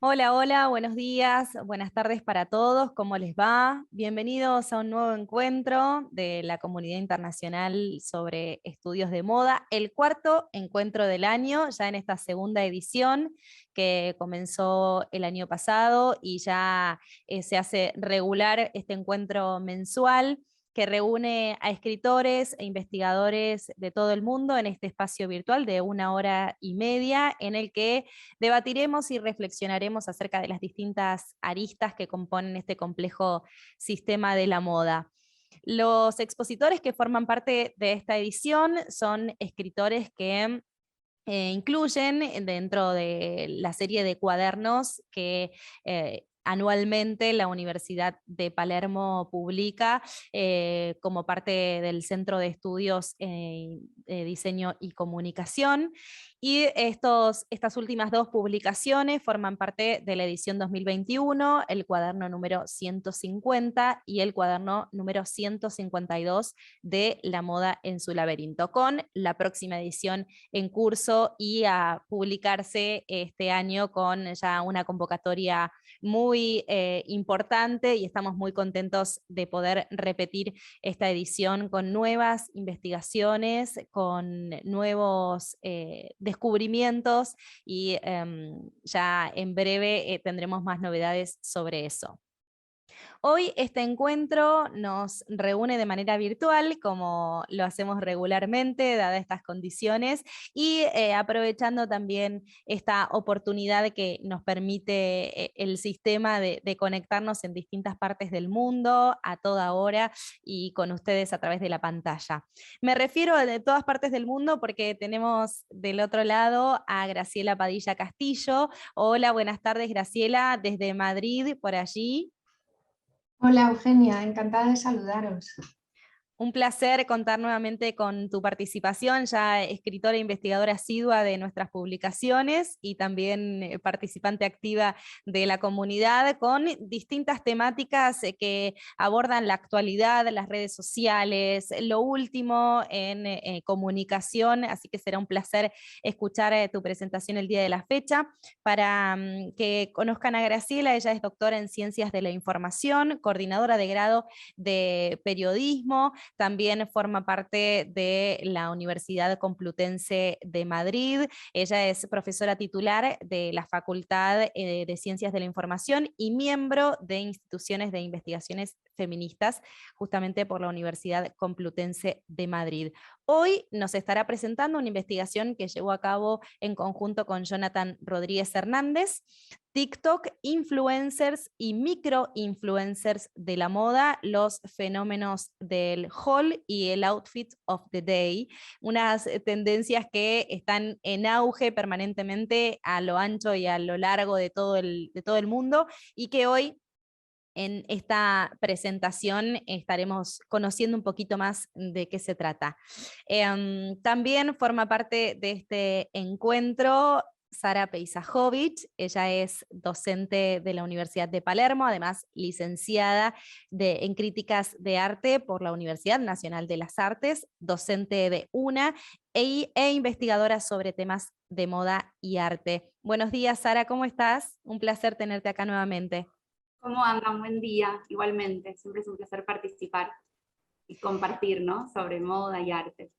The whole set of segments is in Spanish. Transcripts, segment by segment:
Hola, hola, buenos días, buenas tardes para todos, ¿cómo les va? Bienvenidos a un nuevo encuentro de la Comunidad Internacional sobre Estudios de Moda, el cuarto encuentro del año, ya en esta segunda edición que comenzó el año pasado y ya se hace regular este encuentro mensual que reúne a escritores e investigadores de todo el mundo en este espacio virtual de 1 hora y media en el que debatiremos y reflexionaremos acerca de las distintas aristas que componen este complejo sistema de la moda. Los expositores que forman parte de esta edición son escritores que incluyen dentro de la serie de cuadernos que anualmente la Universidad de Palermo publica como parte del Centro de Estudios de Diseño y Comunicación. Y estas últimas dos publicaciones forman parte de la edición 2021, el cuaderno número 150 y el cuaderno número 152 de La moda en su laberinto, con la próxima edición en curso y a publicarse este año con ya una convocatoria muy importante, y estamos muy contentos de poder repetir esta edición con nuevas investigaciones, con nuevos descubrimientos y ya en breve tendremos más novedades sobre eso. Hoy este encuentro nos reúne de manera virtual, como lo hacemos regularmente, dadas estas condiciones, y aprovechando también esta oportunidad que nos permite el sistema de conectarnos en distintas partes del mundo, a toda hora, y con ustedes a través de la pantalla. Me refiero a de todas partes del mundo porque tenemos del otro lado a Graciela Padilla Castillo. Hola, buenas tardes, Graciela, desde Madrid, por allí. Hola Eugenia, encantada de saludaros. Un placer contar nuevamente con tu participación, ya escritora e investigadora asidua de nuestras publicaciones y también participante activa de la comunidad, con distintas temáticas que abordan la actualidad, las redes sociales, lo último en comunicación, así que será un placer escuchar tu presentación el día de la fecha. Para que conozcan a Graciela, ella es doctora en Ciencias de la Información, coordinadora de grado de Periodismo. También forma parte de la Universidad Complutense de Madrid. Ella es profesora titular de la Facultad de Ciencias de la Información y miembro de instituciones de investigaciones feministas, justamente por la Universidad Complutense de Madrid. Hoy nos estará presentando una investigación que llevó a cabo en conjunto con Jonathan Rodríguez Hernández, TikTok, influencers y microinfluencers de la moda, los fenómenos del haul y el outfit of the day, unas tendencias que están en auge permanentemente a lo ancho y a lo largo de todo el mundo, y que hoy en esta presentación estaremos conociendo un poquito más de qué se trata. También forma parte de este encuentro Sara Peisajovic. Ella es docente de la Universidad de Palermo, además licenciada en Críticas de Arte por la Universidad Nacional de las Artes, docente de UNA e investigadora sobre temas de moda y arte. Buenos días, Sara, ¿cómo estás? Un placer tenerte acá nuevamente. ¿Cómo andan? Buen día, igualmente. Siempre es un placer participar y compartir, ¿no? Sobre moda y arte.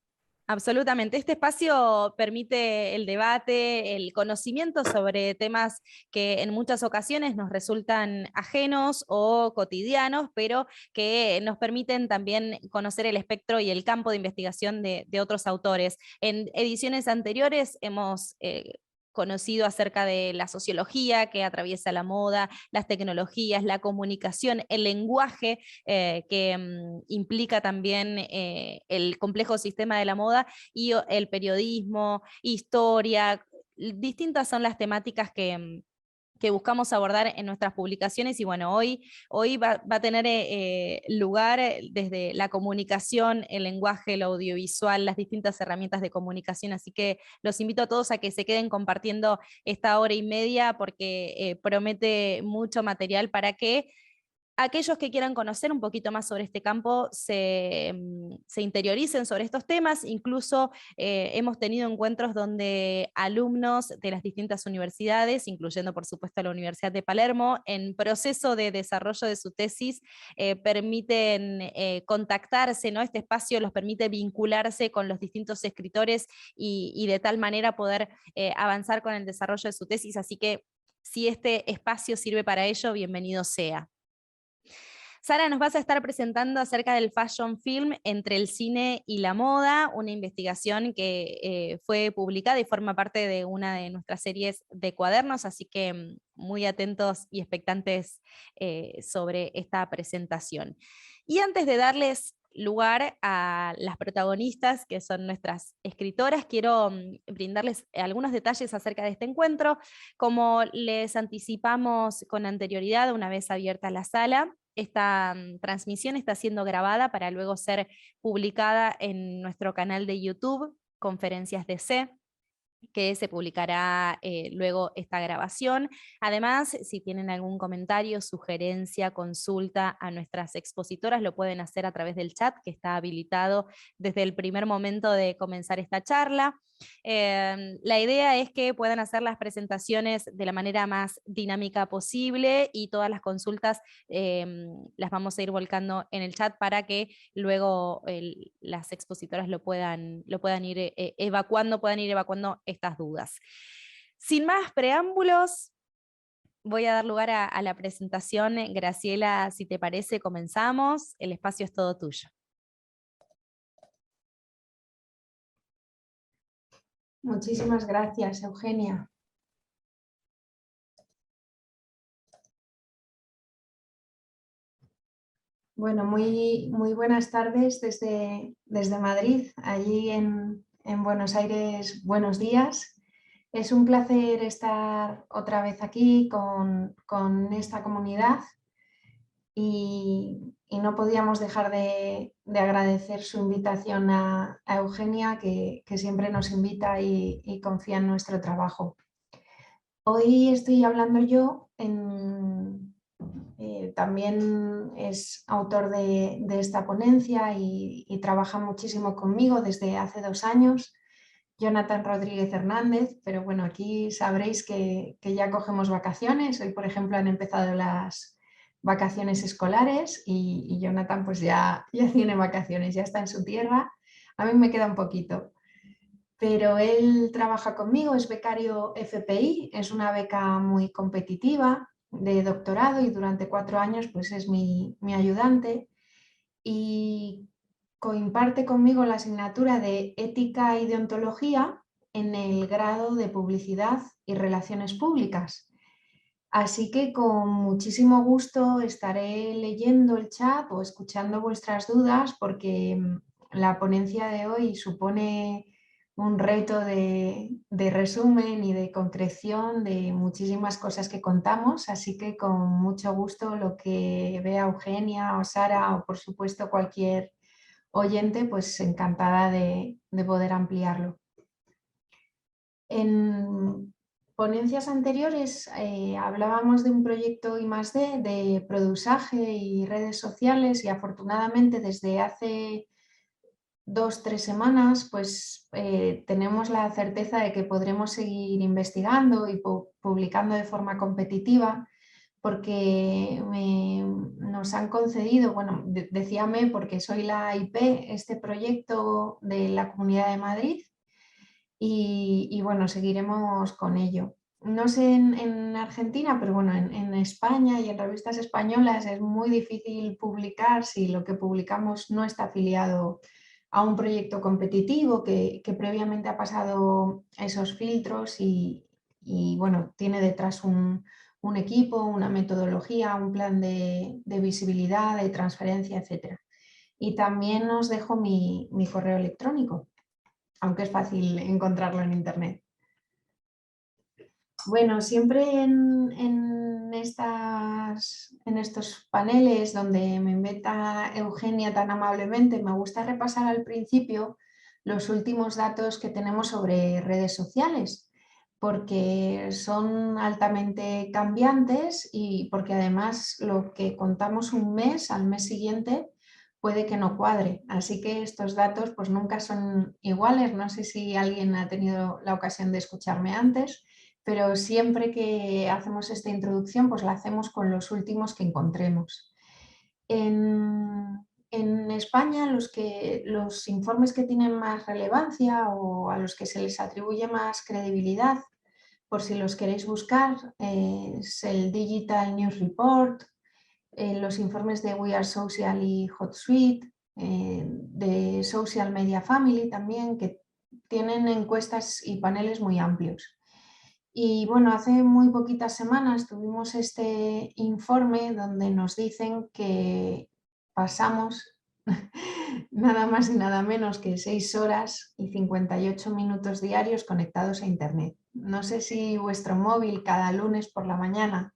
Absolutamente. Este espacio permite el debate, el conocimiento sobre temas que en muchas ocasiones nos resultan ajenos o cotidianos, pero que nos permiten también conocer el espectro y el campo de investigación de otros autores. En ediciones anteriores hemos conocido acerca de la sociología que atraviesa la moda, las tecnologías, la comunicación, el lenguaje que implica también el complejo sistema de la moda, y el periodismo, historia. Distintas son las temáticas que buscamos abordar en nuestras publicaciones, y bueno, hoy va a tener lugar desde la comunicación, el lenguaje, el audiovisual, las distintas herramientas de comunicación, así que los invito a todos a que se queden compartiendo esta hora y media porque promete mucho material para que aquellos que quieran conocer un poquito más sobre este campo se interioricen sobre estos temas. Incluso hemos tenido encuentros donde alumnos de las distintas universidades, incluyendo por supuesto la Universidad de Palermo, en proceso de desarrollo de su tesis, permiten contactarse, ¿no? Este espacio los permite vincularse con los distintos escritores y de tal manera poder avanzar con el desarrollo de su tesis. Así que si este espacio sirve para ello, bienvenido sea. Sara, nos vas a estar presentando acerca del fashion film entre el cine y la moda, una investigación que fue publicada y forma parte de una de nuestras series de cuadernos, así que muy atentos y expectantes sobre esta presentación. Y antes de darles lugar a las protagonistas, que son nuestras escritoras, quiero brindarles algunos detalles acerca de este encuentro. Como les anticipamos con anterioridad, una vez abierta la sala, esta transmisión está siendo grabada para luego ser publicada en nuestro canal de YouTube, Conferencias DC, que se publicará luego esta grabación. Además, si tienen algún comentario, sugerencia, consulta a nuestras expositoras, lo pueden hacer a través del chat que está habilitado desde el primer momento de comenzar esta charla. La idea es que puedan hacer las presentaciones de la manera más dinámica posible y todas las consultas las vamos a ir volcando en el chat para que luego las expositoras lo puedan ir evacuando estas dudas. Sin más preámbulos, voy a dar lugar a la presentación. Graciela, si te parece, comenzamos. El espacio es todo tuyo. Muchísimas gracias, Eugenia. Bueno, muy buenas tardes desde Madrid. Allí en Buenos Aires, buenos días. Es un placer estar otra vez aquí con esta comunidad y no podíamos dejar de agradecer su invitación a Eugenia, que siempre nos invita y confía en nuestro trabajo. Hoy estoy hablando yo, también es autor de esta ponencia y trabaja muchísimo conmigo desde hace 2 años, Jonathan Rodríguez Hernández, pero bueno, aquí sabréis que ya cogemos vacaciones. Hoy, por ejemplo, han empezado las vacaciones escolares y Jonathan pues ya tiene vacaciones, ya está en su tierra. A mí me queda un poquito, pero él trabaja conmigo, es becario FPI, es una beca muy competitiva de doctorado y durante 4 años pues es mi ayudante y coimparte conmigo la asignatura de Ética y Deontología en el grado de Publicidad y Relaciones Públicas. Así que con muchísimo gusto estaré leyendo el chat o escuchando vuestras dudas porque la ponencia de hoy supone un reto de resumen y de concreción de muchísimas cosas que contamos, así que con mucho gusto lo que vea Eugenia o Sara o por supuesto cualquier oyente, pues encantada de poder ampliarlo. En ponencias anteriores hablábamos de un proyecto I+D de produsaje y redes sociales y afortunadamente desde hace 2-3 semanas pues tenemos la certeza de que podremos seguir investigando y publicando de forma competitiva porque nos han concedido, bueno, decíame porque soy la IP, este proyecto de la Comunidad de Madrid y bueno, seguiremos con ello. No sé en Argentina, pero bueno, en España y en revistas españolas es muy difícil publicar si lo que publicamos no está afiliado a un proyecto competitivo que previamente ha pasado esos filtros y bueno, tiene detrás un equipo, una metodología, un plan de visibilidad, de transferencia, etc. Y también os dejo mi correo electrónico, aunque es fácil encontrarlo en internet. Bueno, siempre en estos paneles donde me invita Eugenia tan amablemente, me gusta repasar al principio los últimos datos que tenemos sobre redes sociales, porque son altamente cambiantes y porque además lo que contamos un mes, al mes siguiente puede que no cuadre. Así que estos datos pues nunca son iguales. No sé si alguien ha tenido la ocasión de escucharme antes, pero siempre que hacemos esta introducción pues la hacemos con los últimos que encontremos. En España los informes que tienen más relevancia o a los que se les atribuye más credibilidad, por si los queréis buscar, es el Digital News Report, los informes de We Are Social y HotSuite, de Social Media Family también, que tienen encuestas y paneles muy amplios. Y bueno, hace muy poquitas semanas tuvimos este informe donde nos dicen que pasamos nada más y nada menos que 6 horas y 58 minutos diarios conectados a Internet. No sé si vuestro móvil cada lunes por la mañana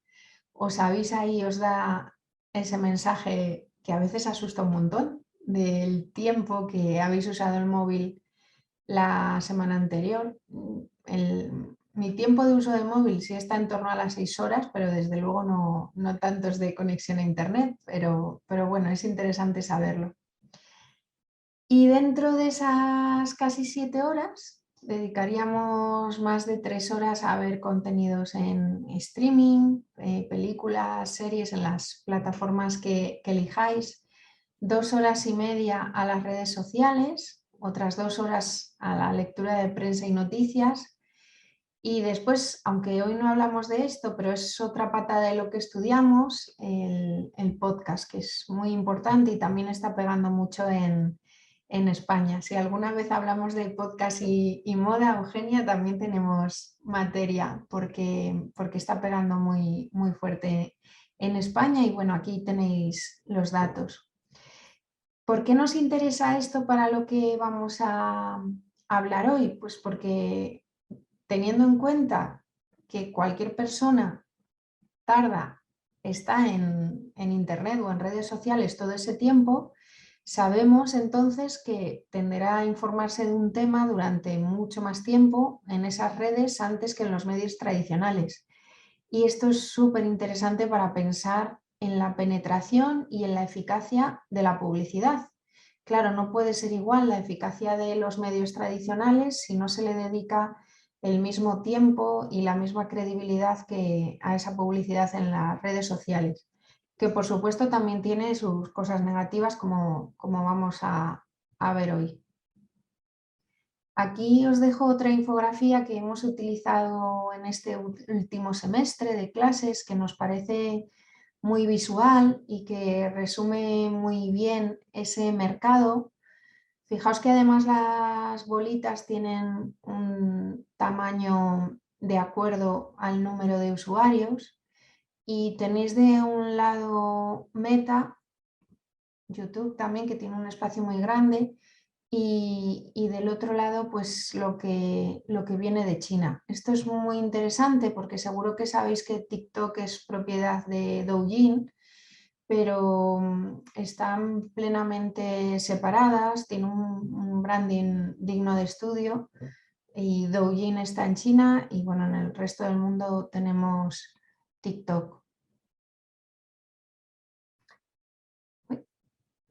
os avisa y os da ese mensaje que a veces asusta un montón del tiempo que habéis usado el móvil la semana anterior. Mi tiempo de uso del móvil sí está en torno a las 6 horas, pero desde luego no tantos de conexión a Internet, pero bueno, es interesante saberlo. Y dentro de esas casi 7 horas, dedicaríamos más de 3 horas a ver contenidos en streaming, películas, series en las plataformas que elijáis, 2 horas y media a las redes sociales, otras 2 horas a la lectura de prensa y noticias. Y después, aunque hoy no hablamos de esto, pero es otra pata de lo que estudiamos, el podcast, que es muy importante y también está pegando mucho en España. Si alguna vez hablamos de podcast y moda, Eugenia, también tenemos materia porque está pegando muy, muy fuerte en España y bueno, aquí tenéis los datos. ¿Por qué nos interesa esto para lo que vamos a hablar hoy? Pues porque teniendo en cuenta que cualquier persona está en Internet o en redes sociales todo ese tiempo, sabemos entonces que tenderá a informarse de un tema durante mucho más tiempo en esas redes antes que en los medios tradicionales. Y esto es súper interesante para pensar en la penetración y en la eficacia de la publicidad. Claro, no puede ser igual la eficacia de los medios tradicionales si no se le dedica el mismo tiempo y la misma credibilidad que a esa publicidad en las redes sociales, que por supuesto también tiene sus cosas negativas como vamos a ver hoy. Aquí os dejo otra infografía que hemos utilizado en este último semestre de clases que nos parece muy visual y que resume muy bien ese mercado. Fijaos que además las bolitas tienen un tamaño de acuerdo al número de usuarios y tenéis de un lado Meta, YouTube también, que tiene un espacio muy grande, y del otro lado pues lo que viene de China. Esto es muy interesante porque seguro que sabéis que TikTok es propiedad de Douyin, pero están plenamente separadas, tienen un branding digno de estudio y Douyin está en China y bueno, en el resto del mundo tenemos TikTok. Uy,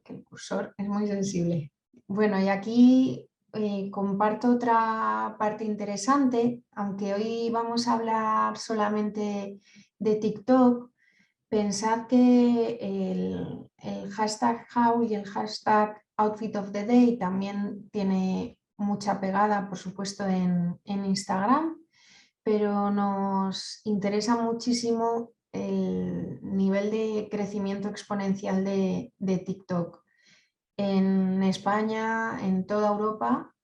que el cursor es muy sensible. Bueno, y aquí comparto otra parte interesante, aunque hoy vamos a hablar solamente de TikTok. Pensad que el hashtag How y el hashtag Outfit of the Day también tiene mucha pegada, por supuesto, en Instagram, pero nos interesa muchísimo el nivel de crecimiento exponencial de TikTok. En España, en toda Europa,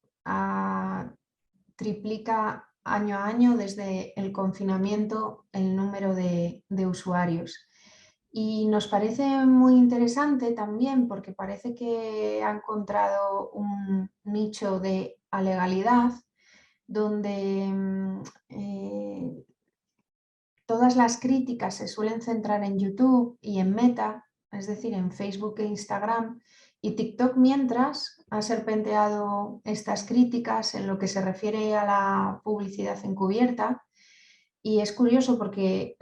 triplica año a año desde el confinamiento el número de usuarios. Y nos parece muy interesante también porque parece que ha encontrado un nicho de alegalidad donde todas las críticas se suelen centrar en YouTube y en Meta, es decir, en Facebook e Instagram, Y TikTok, mientras, ha serpenteado estas críticas en lo que se refiere a la publicidad encubierta. Y es curioso porque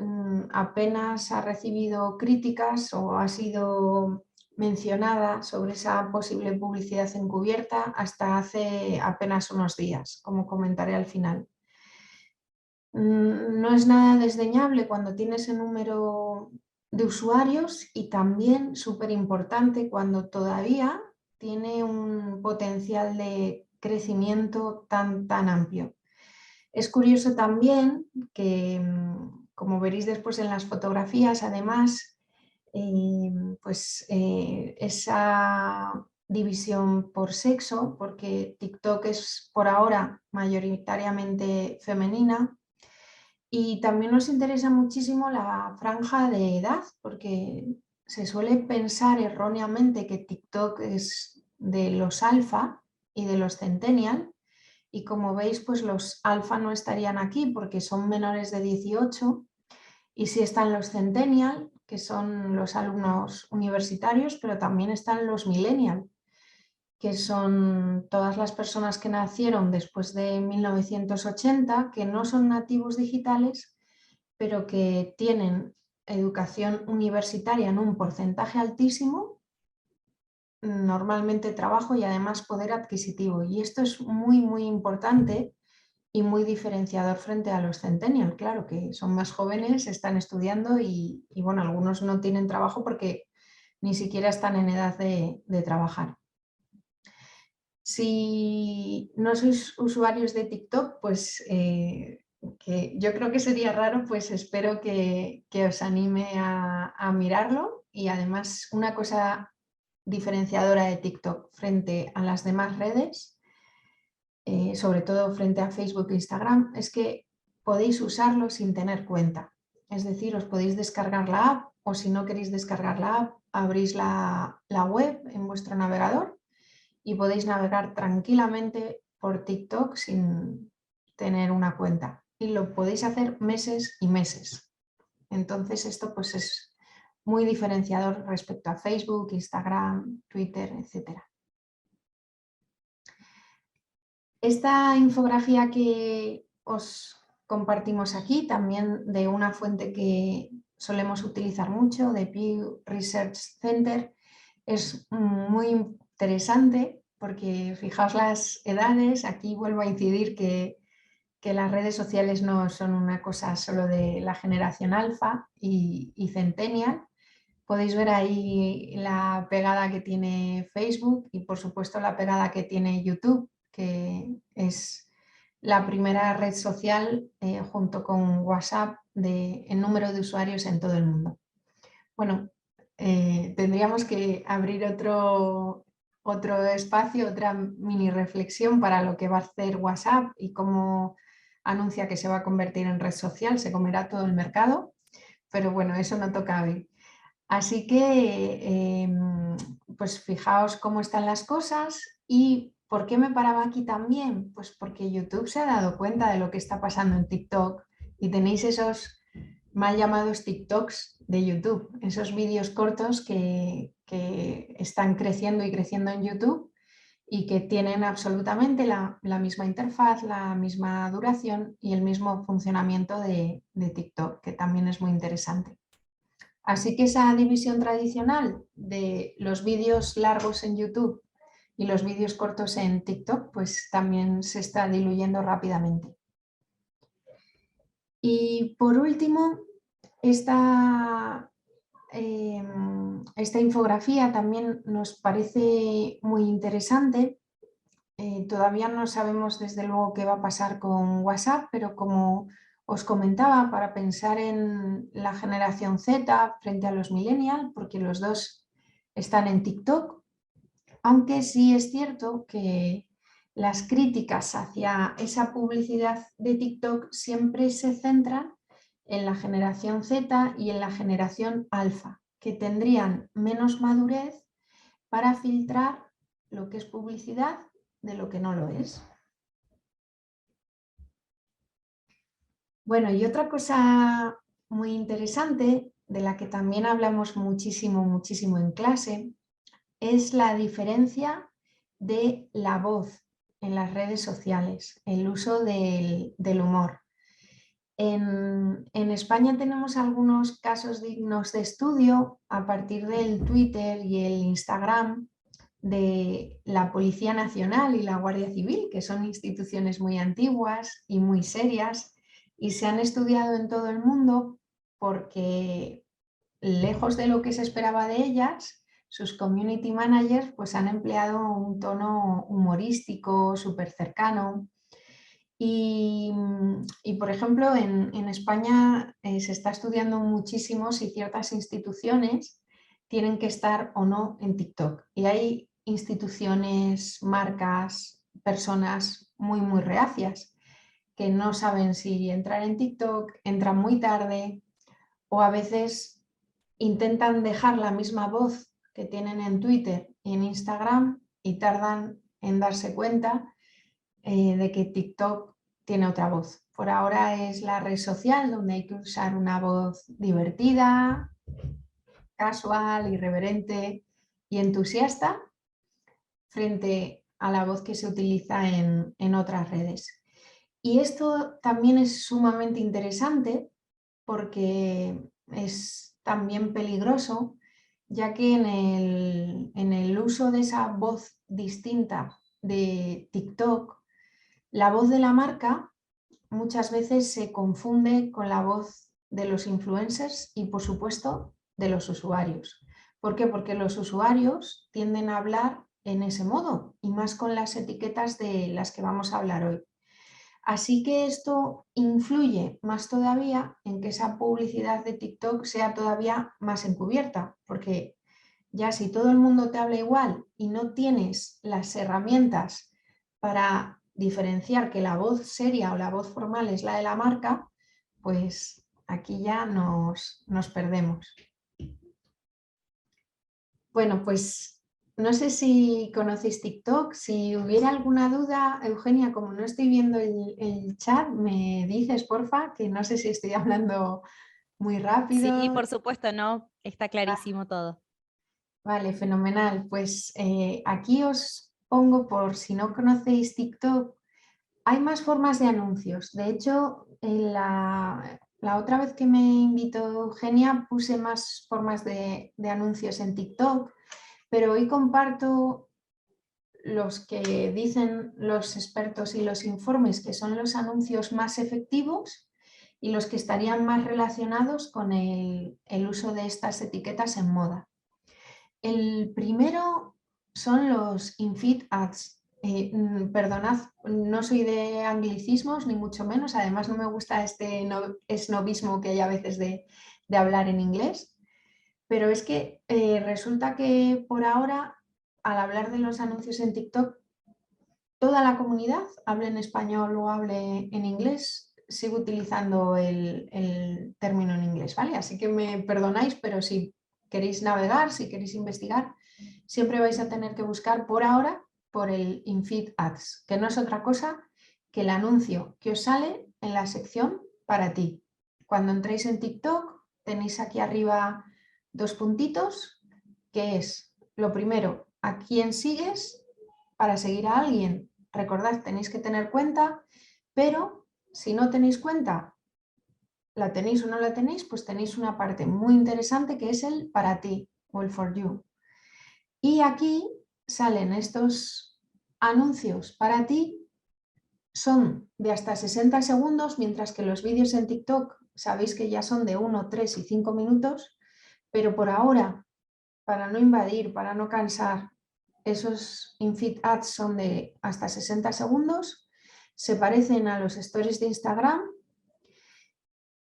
apenas ha recibido críticas o ha sido mencionada sobre esa posible publicidad encubierta hasta hace apenas unos días, como comentaré al final. No es nada desdeñable cuando tienes el número de usuarios y también súper importante cuando todavía tiene un potencial de crecimiento tan amplio. Es curioso también que, como veréis después en las fotografías, además, esa división por sexo, porque TikTok es por ahora mayoritariamente femenina, y también nos interesa muchísimo la franja de edad, porque se suele pensar erróneamente que TikTok es de los alfa y de los centennial, y como veis, pues los alfa no estarían aquí porque son menores de 18, y sí están los centennial, que son los alumnos universitarios, pero también están los millennial, que son todas las personas que nacieron después de 1980, que no son nativos digitales, pero que tienen educación universitaria en un porcentaje altísimo, normalmente trabajo y además poder adquisitivo. Y esto es muy importante y muy diferenciador frente a los centennial, claro, que son más jóvenes, están estudiando y bueno, algunos no tienen trabajo porque ni siquiera están en edad de trabajar. Si no sois usuarios de TikTok, pues que yo creo que sería raro, pues espero que os anime a mirarlo. Y además, una cosa diferenciadora de TikTok frente a las demás redes, sobre todo frente a Facebook e Instagram, es que podéis usarlo sin tener cuenta. Es decir, os podéis descargar la app, o si no queréis descargar la app, abrís la web en vuestro navegador y podéis navegar tranquilamente por TikTok sin tener una cuenta. Y lo podéis hacer meses y meses. Entonces esto pues es muy diferenciador respecto a Facebook, Instagram, Twitter, etc. Esta infografía que os compartimos aquí, también de una fuente que solemos utilizar mucho, de Pew Research Center, es muy interesante porque fijaos las edades, aquí vuelvo a incidir que las redes sociales no son una cosa solo de la generación alfa y centennial. Podéis ver ahí la pegada que tiene Facebook y por supuesto la pegada que tiene YouTube, que es la primera red social junto con WhatsApp en número de usuarios en todo el mundo. Bueno, tendríamos que abrir otro espacio, otra mini reflexión para lo que va a hacer WhatsApp y cómo anuncia que se va a convertir en red social, se comerá todo el mercado, pero bueno, eso no toca hoy. Así que, pues fijaos cómo están las cosas. ¿Y por qué me paraba aquí también? Pues porque YouTube se ha dado cuenta de lo que está pasando en TikTok y tenéis esos mal llamados TikToks de YouTube, esos vídeos cortos que están creciendo y creciendo en YouTube y que tienen absolutamente la misma interfaz, la misma duración y el mismo funcionamiento de TikTok, que también es muy interesante. Así que esa división tradicional de los vídeos largos en YouTube y los vídeos cortos en TikTok, pues también se está diluyendo rápidamente. Y por último, esta infografía también nos parece muy interesante. Todavía no sabemos desde luego qué va a pasar con WhatsApp, pero como os comentaba, para pensar en la generación Z frente a los millennials, porque los dos están en TikTok, aunque sí es cierto que las críticas hacia esa publicidad de TikTok siempre se centran en la generación Z y en la generación alfa, que tendrían menos madurez para filtrar lo que es publicidad de lo que no lo es. Bueno, y otra cosa muy interesante, de la que también hablamos muchísimo en clase, es la diferencia de la voz en las redes sociales, el uso del humor. En España tenemos algunos casos dignos de estudio a partir del Twitter y el Instagram de la Policía Nacional y la Guardia Civil, que son instituciones muy antiguas y muy serias, y se han estudiado en todo el mundo porque, lejos de lo que se esperaba de ellas, sus community managers pues han empleado un tono humorístico, súper cercano. Y, por ejemplo, en España se está estudiando muchísimo si ciertas instituciones tienen que estar o no en TikTok. Y hay instituciones, marcas, personas muy, muy reacias que no saben si entrar en TikTok, entran muy tarde o a veces intentan dejar la misma voz que tienen en Twitter y en Instagram y tardan en darse cuenta de que TikTok tiene otra voz. Por ahora es la red social donde hay que usar una voz divertida, casual, irreverente y entusiasta frente a la voz que se utiliza en otras redes. Y esto también es sumamente interesante porque es también peligroso, ya que en el uso de esa voz distinta de TikTok, la voz de la marca muchas veces se confunde con la voz de los influencers y, por supuesto, de los usuarios. ¿Por qué? Porque los usuarios tienden a hablar en ese modo y más con las etiquetas de las que vamos a hablar hoy. Así que esto influye más todavía en que esa publicidad de TikTok sea todavía más encubierta, porque ya si todo el mundo te habla igual y no tienes las herramientas para diferenciar que la voz seria o la voz formal es la de la marca, pues aquí ya nos perdemos. Bueno, pues no sé si conocéis TikTok. Si hubiera alguna duda, Eugenia, como no estoy viendo el chat, me dices, porfa, que no sé si estoy hablando muy Sí, rápido. por supuesto, no, está clarísimo todo. Vale, fenomenal. Pues aquí os pongo, por si no conocéis TikTok, hay más formas de anuncios. De hecho, la otra vez que me invitó Eugenia puse más formas de anuncios en TikTok, pero hoy comparto los que dicen los expertos y los informes que son los anuncios más efectivos y los que estarían más relacionados con el uso de estas etiquetas en moda. El primero son los in-feed ads. Perdonad, no soy de anglicismos ni mucho menos, además no me gusta este esnobismo que hay a veces de hablar en inglés, pero es que resulta que por ahora, al hablar de los anuncios en TikTok, toda la comunidad, hable en español o hable en inglés, sigue utilizando el término en inglés, ¿vale? Así que me perdonáis, pero si queréis navegar, si queréis investigar, siempre vais a tener que buscar por ahora por el in-feed ads, que no es otra cosa que el anuncio que os sale en la sección para ti. Cuando entréis en TikTok, tenéis aquí arriba dos puntitos, que es lo primero, a quién sigues. Para seguir a alguien, recordad, tenéis que tener cuenta, pero si no tenéis cuenta, la tenéis o no la tenéis, pues tenéis una parte muy interesante que es el para ti o el for you. Y aquí salen estos anuncios para ti, son de hasta 60 segundos, mientras que los vídeos en TikTok sabéis que ya son de 1, 3 y 5 minutos, pero por ahora, para no invadir, para no cansar, esos in-feed ads son de hasta 60 segundos, se parecen a los stories de Instagram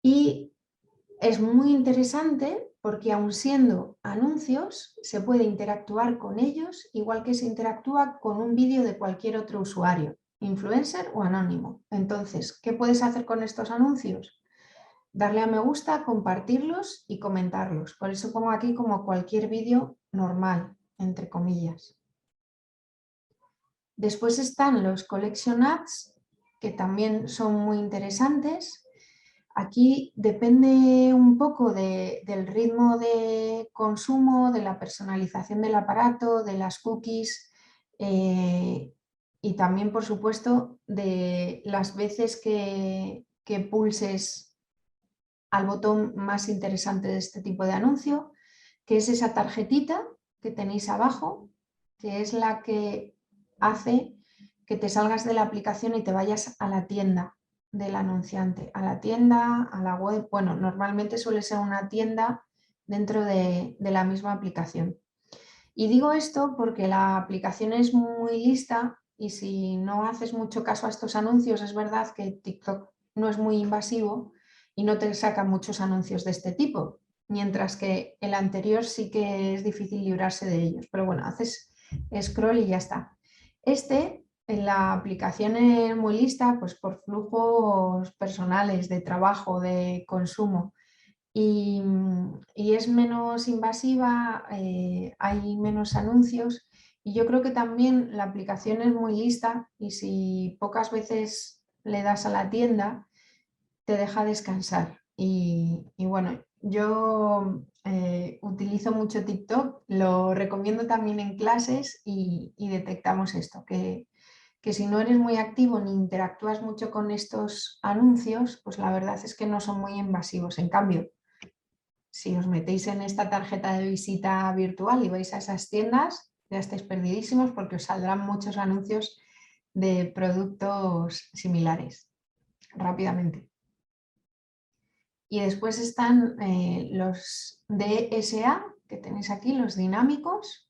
y es muy interesante porque aun siendo anuncios se puede interactuar con ellos igual que se interactúa con un vídeo de cualquier otro usuario, influencer o anónimo. Entonces, ¿qué puedes hacer con estos anuncios? Darle a me gusta, compartirlos y comentarlos. Por eso pongo aquí como cualquier vídeo normal, entre comillas. Después están los collection ads, que también son muy interesantes. Aquí depende un poco del ritmo de consumo, de la personalización del aparato, de las cookies y también, por supuesto, de las veces que pulses al botón más interesante de este tipo de anuncio, que es esa tarjetita que tenéis abajo, que es la que hace que te salgas de la aplicación y te vayas a la tienda del anunciante, a la tienda, a la web. Bueno, normalmente suele ser una tienda dentro de la misma aplicación. Y digo esto porque la aplicación es muy lista y si no haces mucho caso a estos anuncios, es verdad que TikTok no es muy invasivo y no te saca muchos anuncios de este tipo, mientras que el anterior sí que es difícil librarse de ellos. Pero bueno, haces scroll y ya está. En la aplicación es muy lista, pues por flujos personales, de trabajo, de consumo. Y es menos invasiva, hay menos anuncios y yo creo que también la aplicación es muy lista y si pocas veces le das a la tienda te deja descansar. Y bueno, yo utilizo mucho TikTok, lo recomiendo también en clases y detectamos esto, que si no eres muy activo ni interactúas mucho con estos anuncios, pues la verdad es que no son muy invasivos. En cambio, si os metéis en esta tarjeta de visita virtual y vais a esas tiendas, ya estáis perdidísimos porque os saldrán muchos anuncios de productos similares rápidamente. Y después están los DSA, que tenéis aquí, los dinámicos.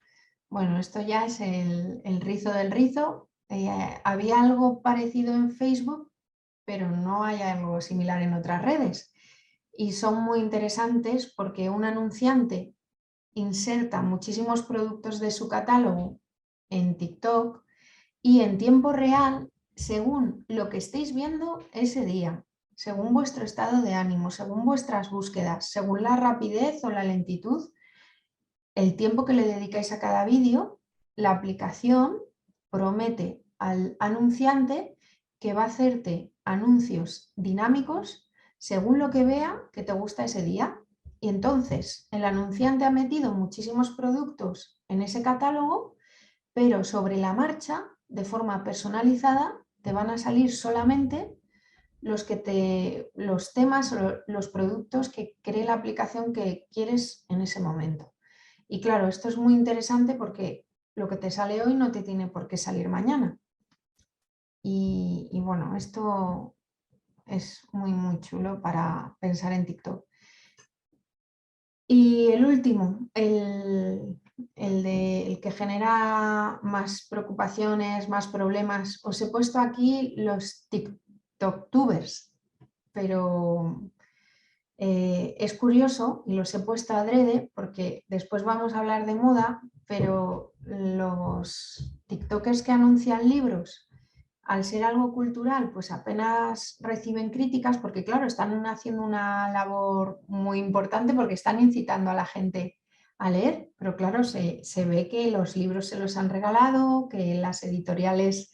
Bueno, esto ya es el rizo del rizo. Había algo parecido en Facebook, pero no hay algo similar en otras redes. Y son muy interesantes porque un anunciante inserta muchísimos productos de su catálogo en TikTok y en tiempo real, según lo que estéis viendo ese día, según vuestro estado de ánimo, según vuestras búsquedas, según la rapidez o la lentitud, el tiempo que le dedicáis a cada vídeo, la aplicación promete al anunciante que va a hacerte anuncios dinámicos según lo que vea que te gusta ese día. Y entonces el anunciante ha metido muchísimos productos en ese catálogo, pero sobre la marcha, de forma personalizada, te van a salir solamente los temas o los productos que cree la aplicación que quieres en ese momento. Y claro, esto es muy interesante porque lo que te sale hoy no te tiene por qué salir mañana. Y bueno, esto es muy chulo para pensar en TikTok. Y el último, el que genera más preocupaciones, más problemas. Os he puesto aquí los TikToktubers, pero es curioso y los he puesto adrede porque después vamos a hablar de moda, pero los TikTokers que anuncian libros, al ser algo cultural, pues apenas reciben críticas porque claro, están haciendo una labor muy importante porque están incitando a la gente a leer, pero claro, se ve que los libros se los han regalado, que las editoriales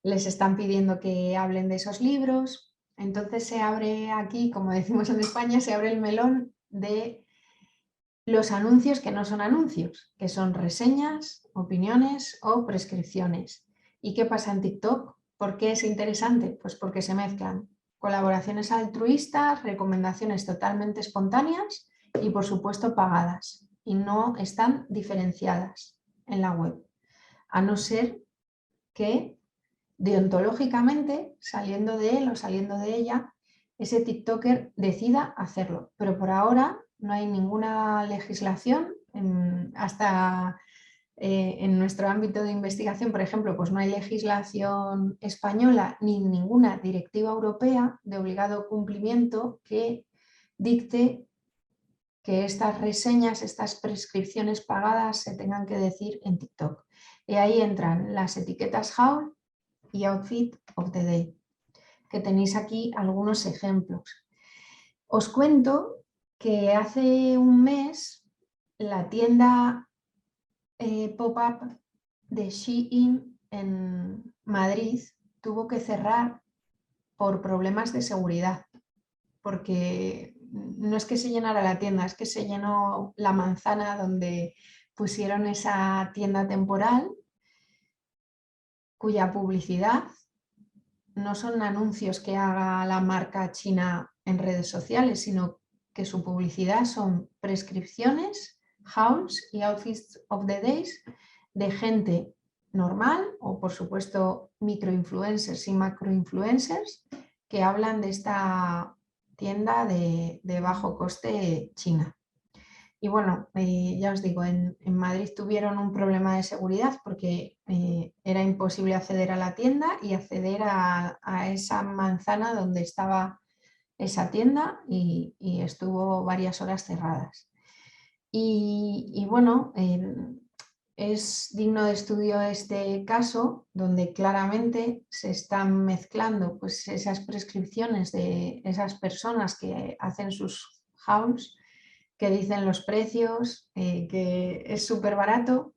les están pidiendo que hablen de esos libros. Entonces se abre aquí, como decimos en España, se abre el melón de los anuncios que no son anuncios, que son reseñas, opiniones o prescripciones. ¿Y qué pasa en TikTok? ¿Por qué es interesante? Pues porque se mezclan colaboraciones altruistas, recomendaciones totalmente espontáneas y por supuesto pagadas y no están diferenciadas en la web, a no ser que deontológicamente, saliendo de él o saliendo de ella, ese TikToker decida hacerlo. Pero por ahora no hay ninguna legislación, hasta en nuestro ámbito de investigación, por ejemplo, pues no hay legislación española ni ninguna directiva europea de obligado cumplimiento que dicte que estas reseñas, estas prescripciones pagadas se tengan que decir en TikTok. Y ahí entran las etiquetas Haul y Outfit of the Day, que tenéis aquí algunos ejemplos. Os cuento que hace un mes la tienda pop-up de Shein en Madrid tuvo que cerrar por problemas de seguridad. porque no es que se llenara la tienda, es que se llenó la manzana donde pusieron esa tienda temporal, cuya publicidad no son anuncios que haga la marca china en redes sociales, sino que su publicidad son prescripciones, hauls y outfits of the days de gente normal o, por supuesto, microinfluencers y macroinfluencers que hablan de esta tienda de bajo coste china. Y bueno, ya os digo, en Madrid tuvieron un problema de seguridad porque era imposible acceder a la tienda y acceder a esa manzana donde estaba esa tienda y estuvo varias horas cerradas. Y bueno, es digno de estudio este caso donde claramente se están mezclando pues, esas prescripciones de esas personas que hacen sus hauls, que dicen los precios, que es súper barato.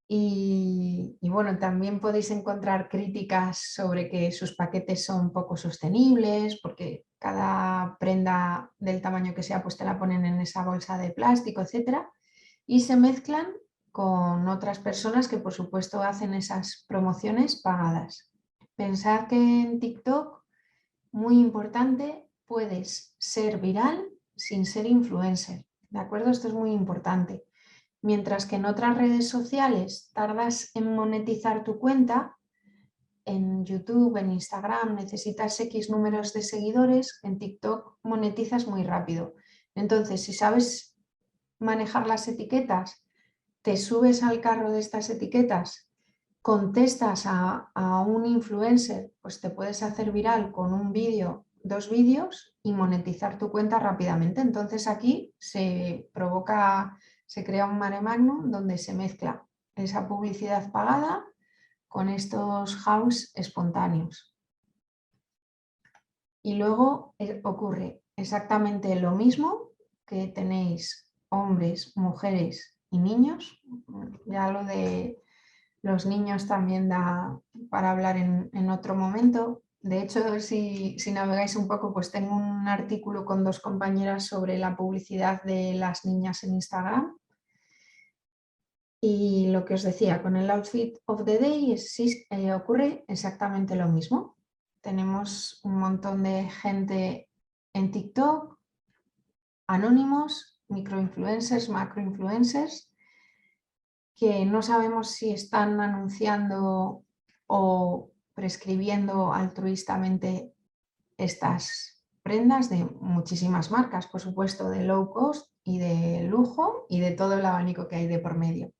Y bueno, también podéis encontrar críticas sobre que sus paquetes son poco sostenibles, porque cada prenda del tamaño que sea, pues te la ponen en esa bolsa de plástico, etc. Y se mezclan con otras personas que, por supuesto, hacen esas promociones pagadas. Pensad que en TikTok, muy importante, puedes ser viral sin ser influencer, ¿de acuerdo? Esto es muy importante. Mientras que en otras redes sociales tardas en monetizar tu cuenta, en YouTube, en Instagram necesitas X números de seguidores, en TikTok monetizas muy rápido. Entonces, si sabes manejar las etiquetas, te subes al carro de estas etiquetas, contestas a un influencer, pues te puedes hacer viral con un vídeo, 2 vídeos y monetizar tu cuenta rápidamente. Entonces aquí se crea un mare magnum donde se mezcla esa publicidad pagada con estos hauls espontáneos. Y luego ocurre exactamente lo mismo, que tenéis hombres, mujeres y niños. Ya lo de los niños también da para hablar en otro momento. De hecho, si navegáis un poco, pues tengo un artículo con 2 compañeras sobre la publicidad de las niñas en Instagram. Y lo que os decía, con el outfit of the day ocurre exactamente lo mismo. Tenemos un montón de gente en TikTok, anónimos, microinfluencers, macroinfluencers, que no sabemos si están anunciando o prescribiendo altruistamente estas prendas de muchísimas marcas, por supuesto de low cost y de lujo y de todo el abanico que hay de por medio.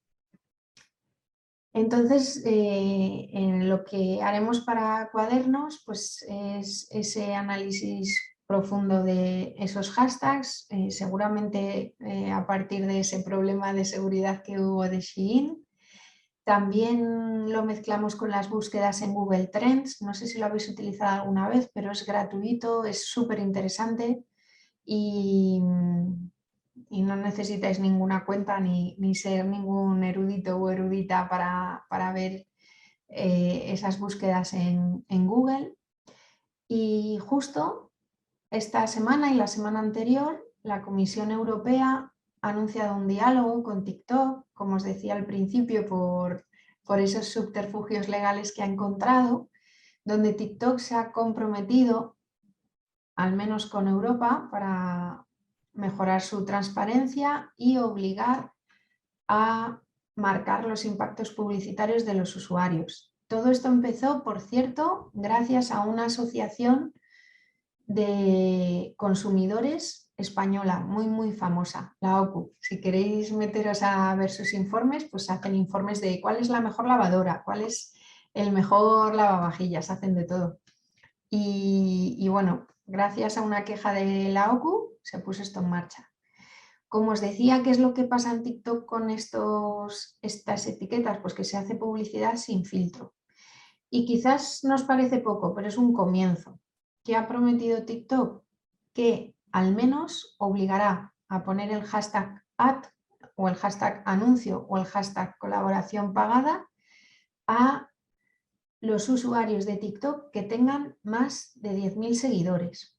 Entonces, en lo que haremos para Cuadernos pues es ese análisis profundo de esos hashtags, seguramente a partir de ese problema de seguridad que hubo de Shein. También lo mezclamos con las búsquedas en Google Trends, no sé si lo habéis utilizado alguna vez, pero es gratuito, es súper interesante y no necesitáis ninguna cuenta ni ser ningún erudito o erudita para ver esas búsquedas en Google. Y justo esta semana y la semana anterior, la Comisión Europea ha anunciado un diálogo con TikTok, como os decía al principio, por esos subterfugios legales que ha encontrado, donde TikTok se ha comprometido, al menos con Europa, para mejorar su transparencia y obligar a marcar los impactos publicitarios de los usuarios. Todo esto empezó, por cierto, gracias a una asociación de consumidores española muy famosa, la OCU. Si queréis meteros a ver sus informes, pues hacen informes de cuál es la mejor lavadora, cuál es el mejor lavavajillas, hacen de todo. Y bueno, gracias a una queja de la OCU se puso esto en marcha. Como os decía, ¿qué es lo que pasa en TikTok con estas etiquetas? Pues que se hace publicidad sin filtro. Y quizás nos parece poco, pero es un comienzo. ¿Qué ha prometido TikTok? Que al menos obligará a poner el hashtag ad o el hashtag anuncio o el hashtag colaboración pagada a los usuarios de TikTok que tengan más de 10.000 seguidores.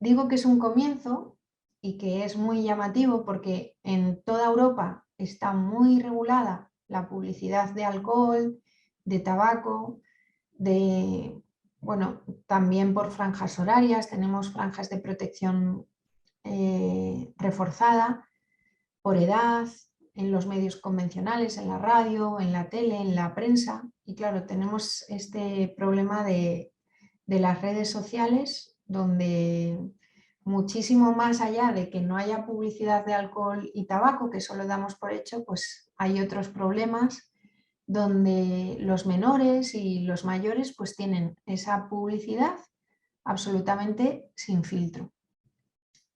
digo que es un comienzo y que es muy llamativo porque en toda Europa está muy regulada la publicidad de alcohol, de tabaco, bueno, también por franjas horarias, tenemos franjas de protección reforzada por edad, en los medios convencionales, en la radio, en la tele, en la prensa. Y claro, tenemos este problema de las redes sociales, donde muchísimo más allá de que no haya publicidad de alcohol y tabaco, que eso lo damos por hecho, pues hay otros problemas donde los menores y los mayores pues tienen esa publicidad absolutamente sin filtro.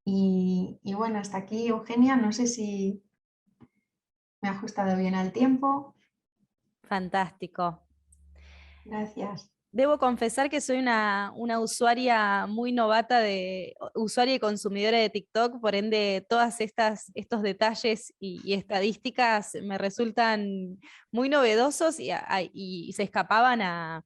Y bueno, hasta aquí, Eugenia, no sé si me ha ajustado bien al tiempo. Fantástico. Gracias. Debo confesar que soy una usuaria muy novata, usuaria y consumidora de TikTok, por ende todas estos detalles y estadísticas me resultan muy novedosos y se escapaban a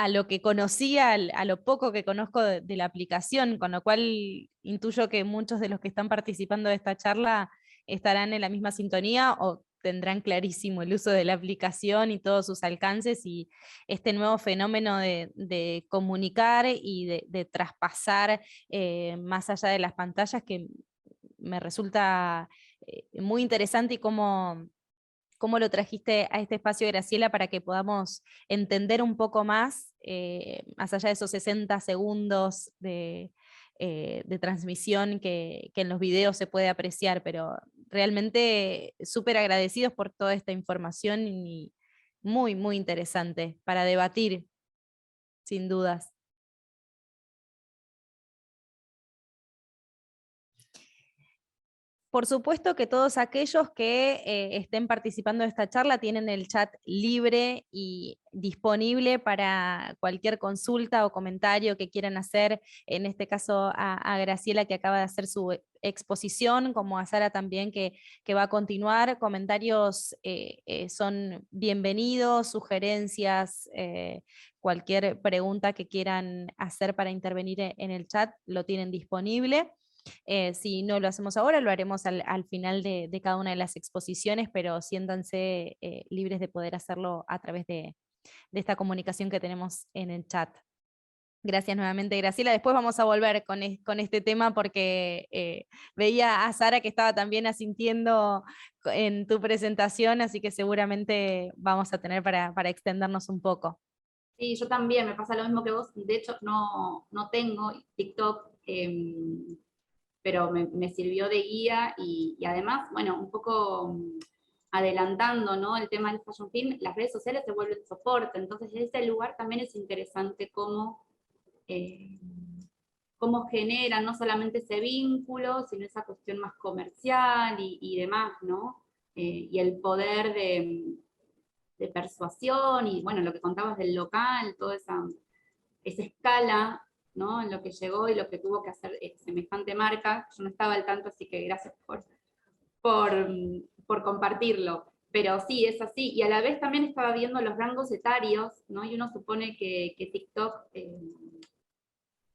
lo que conocía, a lo poco que conozco de la aplicación, con lo cual intuyo que muchos de los que están participando de esta charla estarán en la misma sintonía o tendrán clarísimo el uso de la aplicación y todos sus alcances y este nuevo fenómeno de comunicar y de traspasar más allá de las pantallas, que me resulta muy interesante, y cómo lo trajiste a este espacio, Graciela, para que podamos entender un poco más allá de esos 60 segundos de transmisión que en los videos se puede apreciar, pero realmente súper agradecidos por toda esta información y muy, muy interesante para debatir, sin dudas. Por supuesto que todos aquellos que estén participando de esta charla tienen el chat libre y disponible para cualquier consulta o comentario que quieran hacer, en este caso a Graciela, que acaba de hacer su exposición, como a Sara también, que va a continuar. Comentarios son bienvenidos, sugerencias, cualquier pregunta que quieran hacer para intervenir en el chat, lo tienen disponible. Si no lo hacemos ahora, lo haremos al final de cada una de las exposiciones, pero siéntanse libres de poder hacerlo a través de esta comunicación que tenemos en el chat. Gracias nuevamente, Graciela. Después vamos a volver con este tema porque veía a Sara que estaba también asintiendo en tu presentación, así que seguramente vamos a tener para extendernos un poco. Sí, yo también, me pasa lo mismo que vos. De hecho, no tengo TikTok, pero me sirvió de guía y además, bueno, un poco adelantando, ¿no?, el tema del fashion film, las redes sociales se vuelven soporte, entonces en ese lugar también es interesante cómo generan no solamente ese vínculo, sino esa cuestión más comercial y demás, ¿no? Y el poder de persuasión y, bueno, lo que contabas del local, toda esa escala, ¿no?, en lo que llegó y lo que tuvo que hacer semejante marca. Yo no estaba al tanto, así que gracias por compartirlo. Pero sí, es así. Y a la vez también estaba viendo los rangos etarios, ¿no? Y uno supone que TikTok,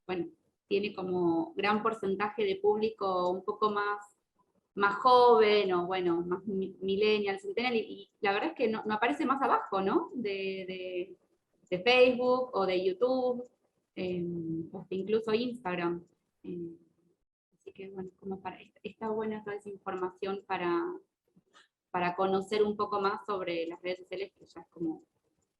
bueno, tiene como gran porcentaje de público un poco más joven, o bueno, más millennial, centennial, y la verdad es que no aparece más abajo, ¿no? De Facebook o de YouTube, hasta incluso Instagram. Así que bueno, está buena toda esa información para conocer un poco más sobre las redes sociales, que ya es como,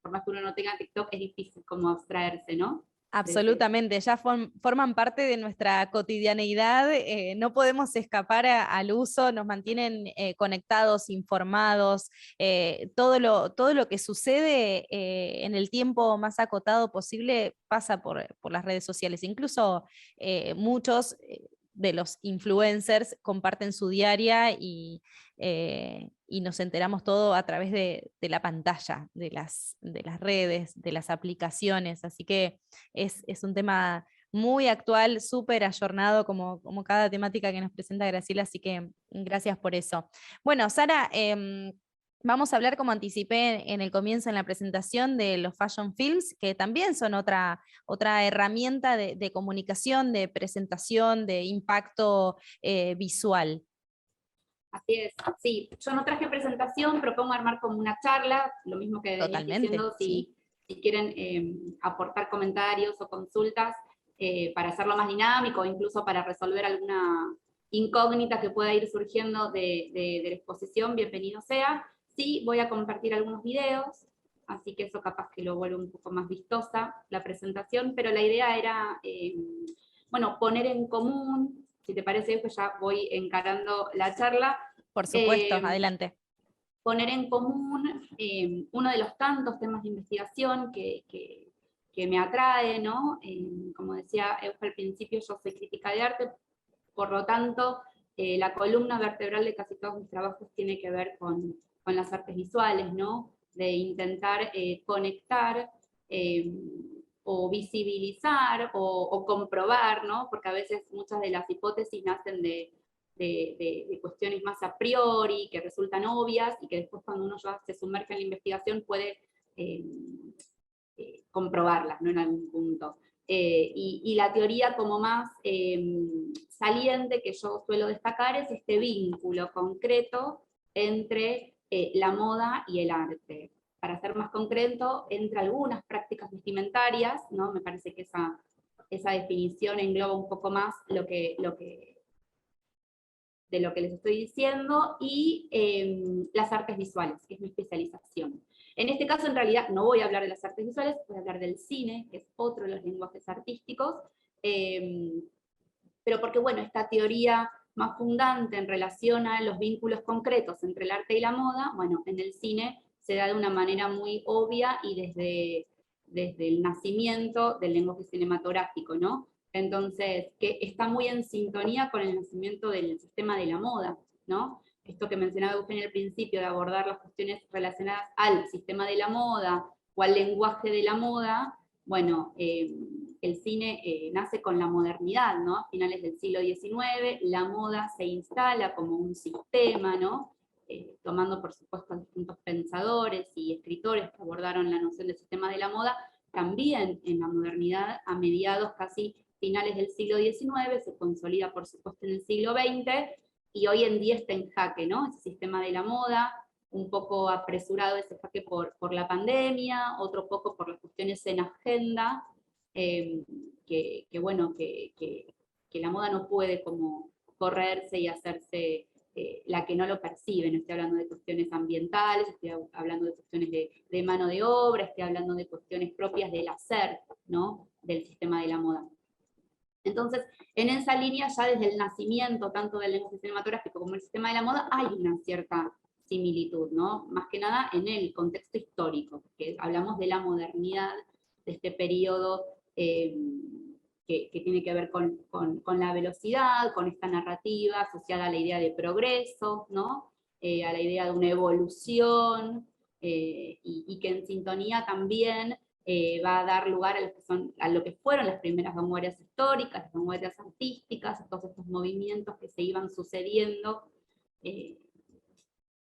por más que uno no tenga TikTok, es difícil como abstraerse, ¿no? Absolutamente, ya forman parte de nuestra cotidianeidad, no podemos escapar al uso, nos mantienen conectados, informados, todo lo que sucede en el tiempo más acotado posible pasa por las redes sociales. Incluso muchos de los influencers comparten su diaria y nos enteramos todo a través de la pantalla, de las redes, de las aplicaciones, así que es un tema muy actual, súper ayornado, como cada temática que nos presenta Graciela, así que gracias por eso. Bueno, Sara, Vamos a hablar, como anticipé en el comienzo en la presentación, de los fashion films, que también son otra herramienta de comunicación, de presentación, de impacto visual. Así es, sí. Yo no traje presentación, propongo armar como una charla, lo mismo que venías Totalmente, diciendo, sí. si quieren aportar comentarios o consultas para hacerlo más dinámico, o incluso para resolver alguna incógnita que pueda ir surgiendo de la exposición, bienvenido sea. Sí, voy a compartir algunos videos, así que eso capaz que lo vuelve un poco más vistosa la presentación, pero la idea era, bueno, poner en común, si te parece, pues ya voy encarando la charla. Por supuesto, adelante. Poner en común uno de los tantos temas de investigación que me atrae, ¿no? Como decía Euge al principio, yo soy crítica de arte, por lo tanto, la columna vertebral de casi todos mis trabajos tiene que ver con las artes visuales, ¿no? De intentar conectar o visibilizar o comprobar, ¿no? Porque a veces muchas de las hipótesis nacen de cuestiones más a priori, que resultan obvias, y que después cuando uno ya se sumerge en la investigación puede comprobarlas, ¿no? En algún punto. Y la teoría como más saliente que yo suelo destacar es este vínculo concreto entre la moda y el arte. Para ser más concreto, entre algunas prácticas vestimentarias, ¿no? Me parece que esa definición engloba un poco más de lo que les estoy diciendo, y las artes visuales, que es mi especialización. En este caso, en realidad, no voy a hablar de las artes visuales, voy a hablar del cine, que es otro de los lenguajes artísticos, pero porque, bueno, esta teoría más fundante en relación a los vínculos concretos entre el arte y la moda, bueno, en el cine se da de una manera muy obvia y desde el nacimiento del lenguaje cinematográfico, ¿no? Entonces, que está muy en sintonía con el nacimiento del sistema de la moda, ¿no? Esto que mencionaba Eugenia al principio, de abordar las cuestiones relacionadas al sistema de la moda o al lenguaje de la moda, bueno, el cine nace con la modernidad, ¿no? A finales del siglo XIX, la moda se instala como un sistema, ¿no? Tomando por supuesto distintos pensadores y escritores que abordaron la noción del sistema de la moda, también en la modernidad, a mediados casi finales del siglo XIX, se consolida por supuesto en el siglo XX, y hoy en día está en jaque, ¿no? Ese sistema de la moda, un poco apresurado ese jaque por la pandemia, otro poco por las cuestiones en agenda, bueno, que la moda no puede como correrse y hacerse la que no lo percibe. No estoy hablando de cuestiones ambientales, estoy hablando de cuestiones de mano de obra, estoy hablando de cuestiones propias del hacer, ¿no? Del sistema de la moda. Entonces, en esa línea, ya desde el nacimiento, tanto del lenguaje cinematográfico como el sistema de la moda, hay una cierta similitud, ¿no? Más que nada en el contexto histórico, que hablamos de la modernidad, de este periodo que tiene que ver con la velocidad, con esta narrativa asociada a la idea de progreso, ¿no? A la idea de una evolución, y que en sintonía también va a dar lugar a lo que fueron las primeras vanguardias históricas, las vanguardias artísticas, todos estos movimientos que se iban sucediendo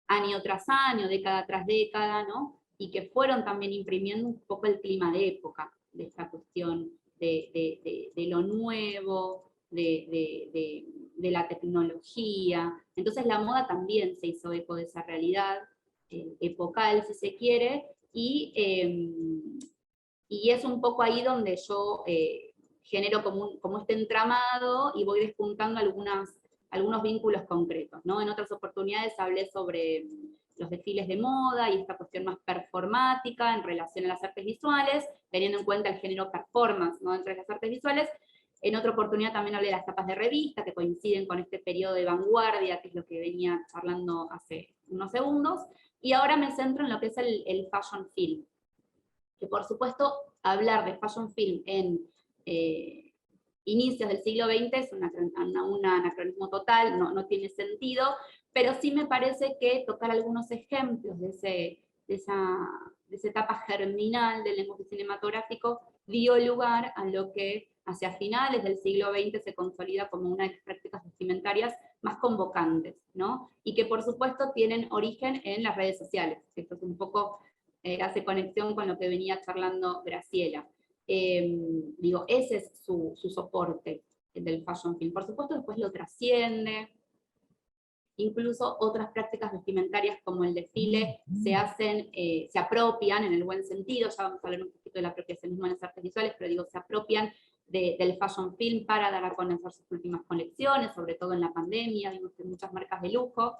año tras año, década tras década, ¿no? Y que fueron también imprimiendo un poco el clima de época, de esta cuestión de lo nuevo, de la tecnología. Entonces la moda también se hizo eco de esa realidad epocal, si se quiere, y es un poco ahí donde yo genero como este entramado y voy despuntando algunos vínculos concretos, ¿no? En otras oportunidades hablé sobre los desfiles de moda y esta cuestión más performática en relación a las artes visuales, teniendo en cuenta el género performance, ¿no? Entre las artes visuales. En otra oportunidad también hablé de las tapas de revista, que coinciden con este periodo de vanguardia, que es lo que venía charlando hace unos segundos, y ahora me centro en lo que es el fashion film, que por supuesto hablar de fashion film en inicios del siglo XX es un anacronismo total, no tiene sentido, pero sí me parece que tocar algunos ejemplos de esa etapa germinal del lenguaje cinematográfico dio lugar a lo que hacia finales del siglo XX se consolida como una de las prácticas vestimentarias más convocantes, ¿no? Y que por supuesto tienen origen en las redes sociales. Esto es un poco, hace conexión con lo que venía charlando Graciela. Digo, ese es su soporte del fashion film. Por supuesto después lo trasciende, incluso otras prácticas vestimentarias como el desfile se apropian en el buen sentido, ya vamos a hablar un poquito del apropiacionismo en las artes visuales, pero digo, se apropian del fashion film para dar a conocer sus últimas colecciones, sobre todo en la pandemia. Vimos que muchas marcas de lujo,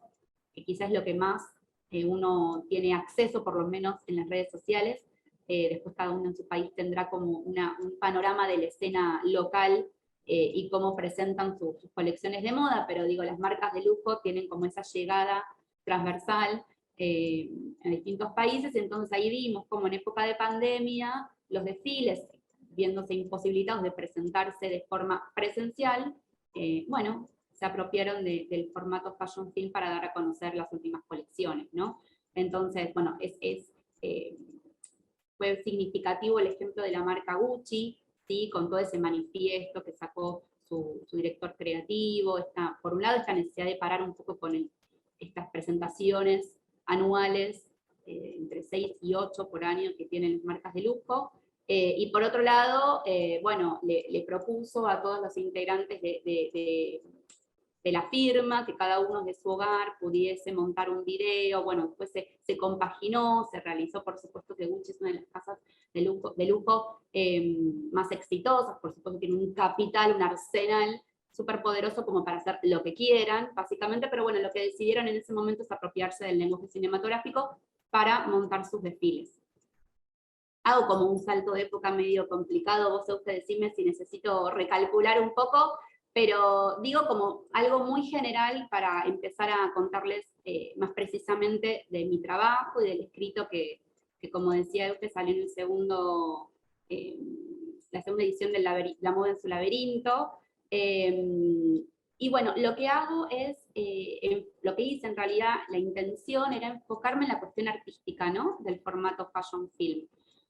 que quizás es lo que más uno tiene acceso, por lo menos en las redes sociales, después cada uno en su país tendrá como un panorama de la escena local y cómo presentan sus colecciones de moda, pero digo, las marcas de lujo tienen como esa llegada transversal en distintos países, entonces ahí vimos como en época de pandemia los desfiles, viéndose imposibilitados de presentarse de forma presencial, bueno, se apropiaron del formato fashion film para dar a conocer las últimas colecciones, ¿no? Entonces, bueno, fue significativo el ejemplo de la marca Gucci, ¿sí? Con todo ese manifiesto que sacó su director creativo, por un lado esta necesidad de parar un poco con estas presentaciones anuales, entre 6 y 8 por año que tienen las marcas de lujo, y por otro lado, bueno, le propuso a todos los integrantes de la firma, que cada uno de su hogar pudiese montar un video. Bueno, después se compaginó, se realizó, por supuesto que Gucci es una de las casas de lujo más exitosas, por supuesto tiene un capital, un arsenal súper poderoso como para hacer lo que quieran, básicamente, pero bueno, lo que decidieron en ese momento es apropiarse del lenguaje cinematográfico para montar sus desfiles. Hago como un salto de época medio complicado, vos usted decime si necesito recalcular un poco, pero digo como algo muy general para empezar a contarles más precisamente de mi trabajo y del escrito que como decía usted, salió en el la segunda edición de La moda en su laberinto. Y bueno, lo que hago es, lo que hice en realidad, la intención era enfocarme en la cuestión artística, ¿no? Del formato fashion film.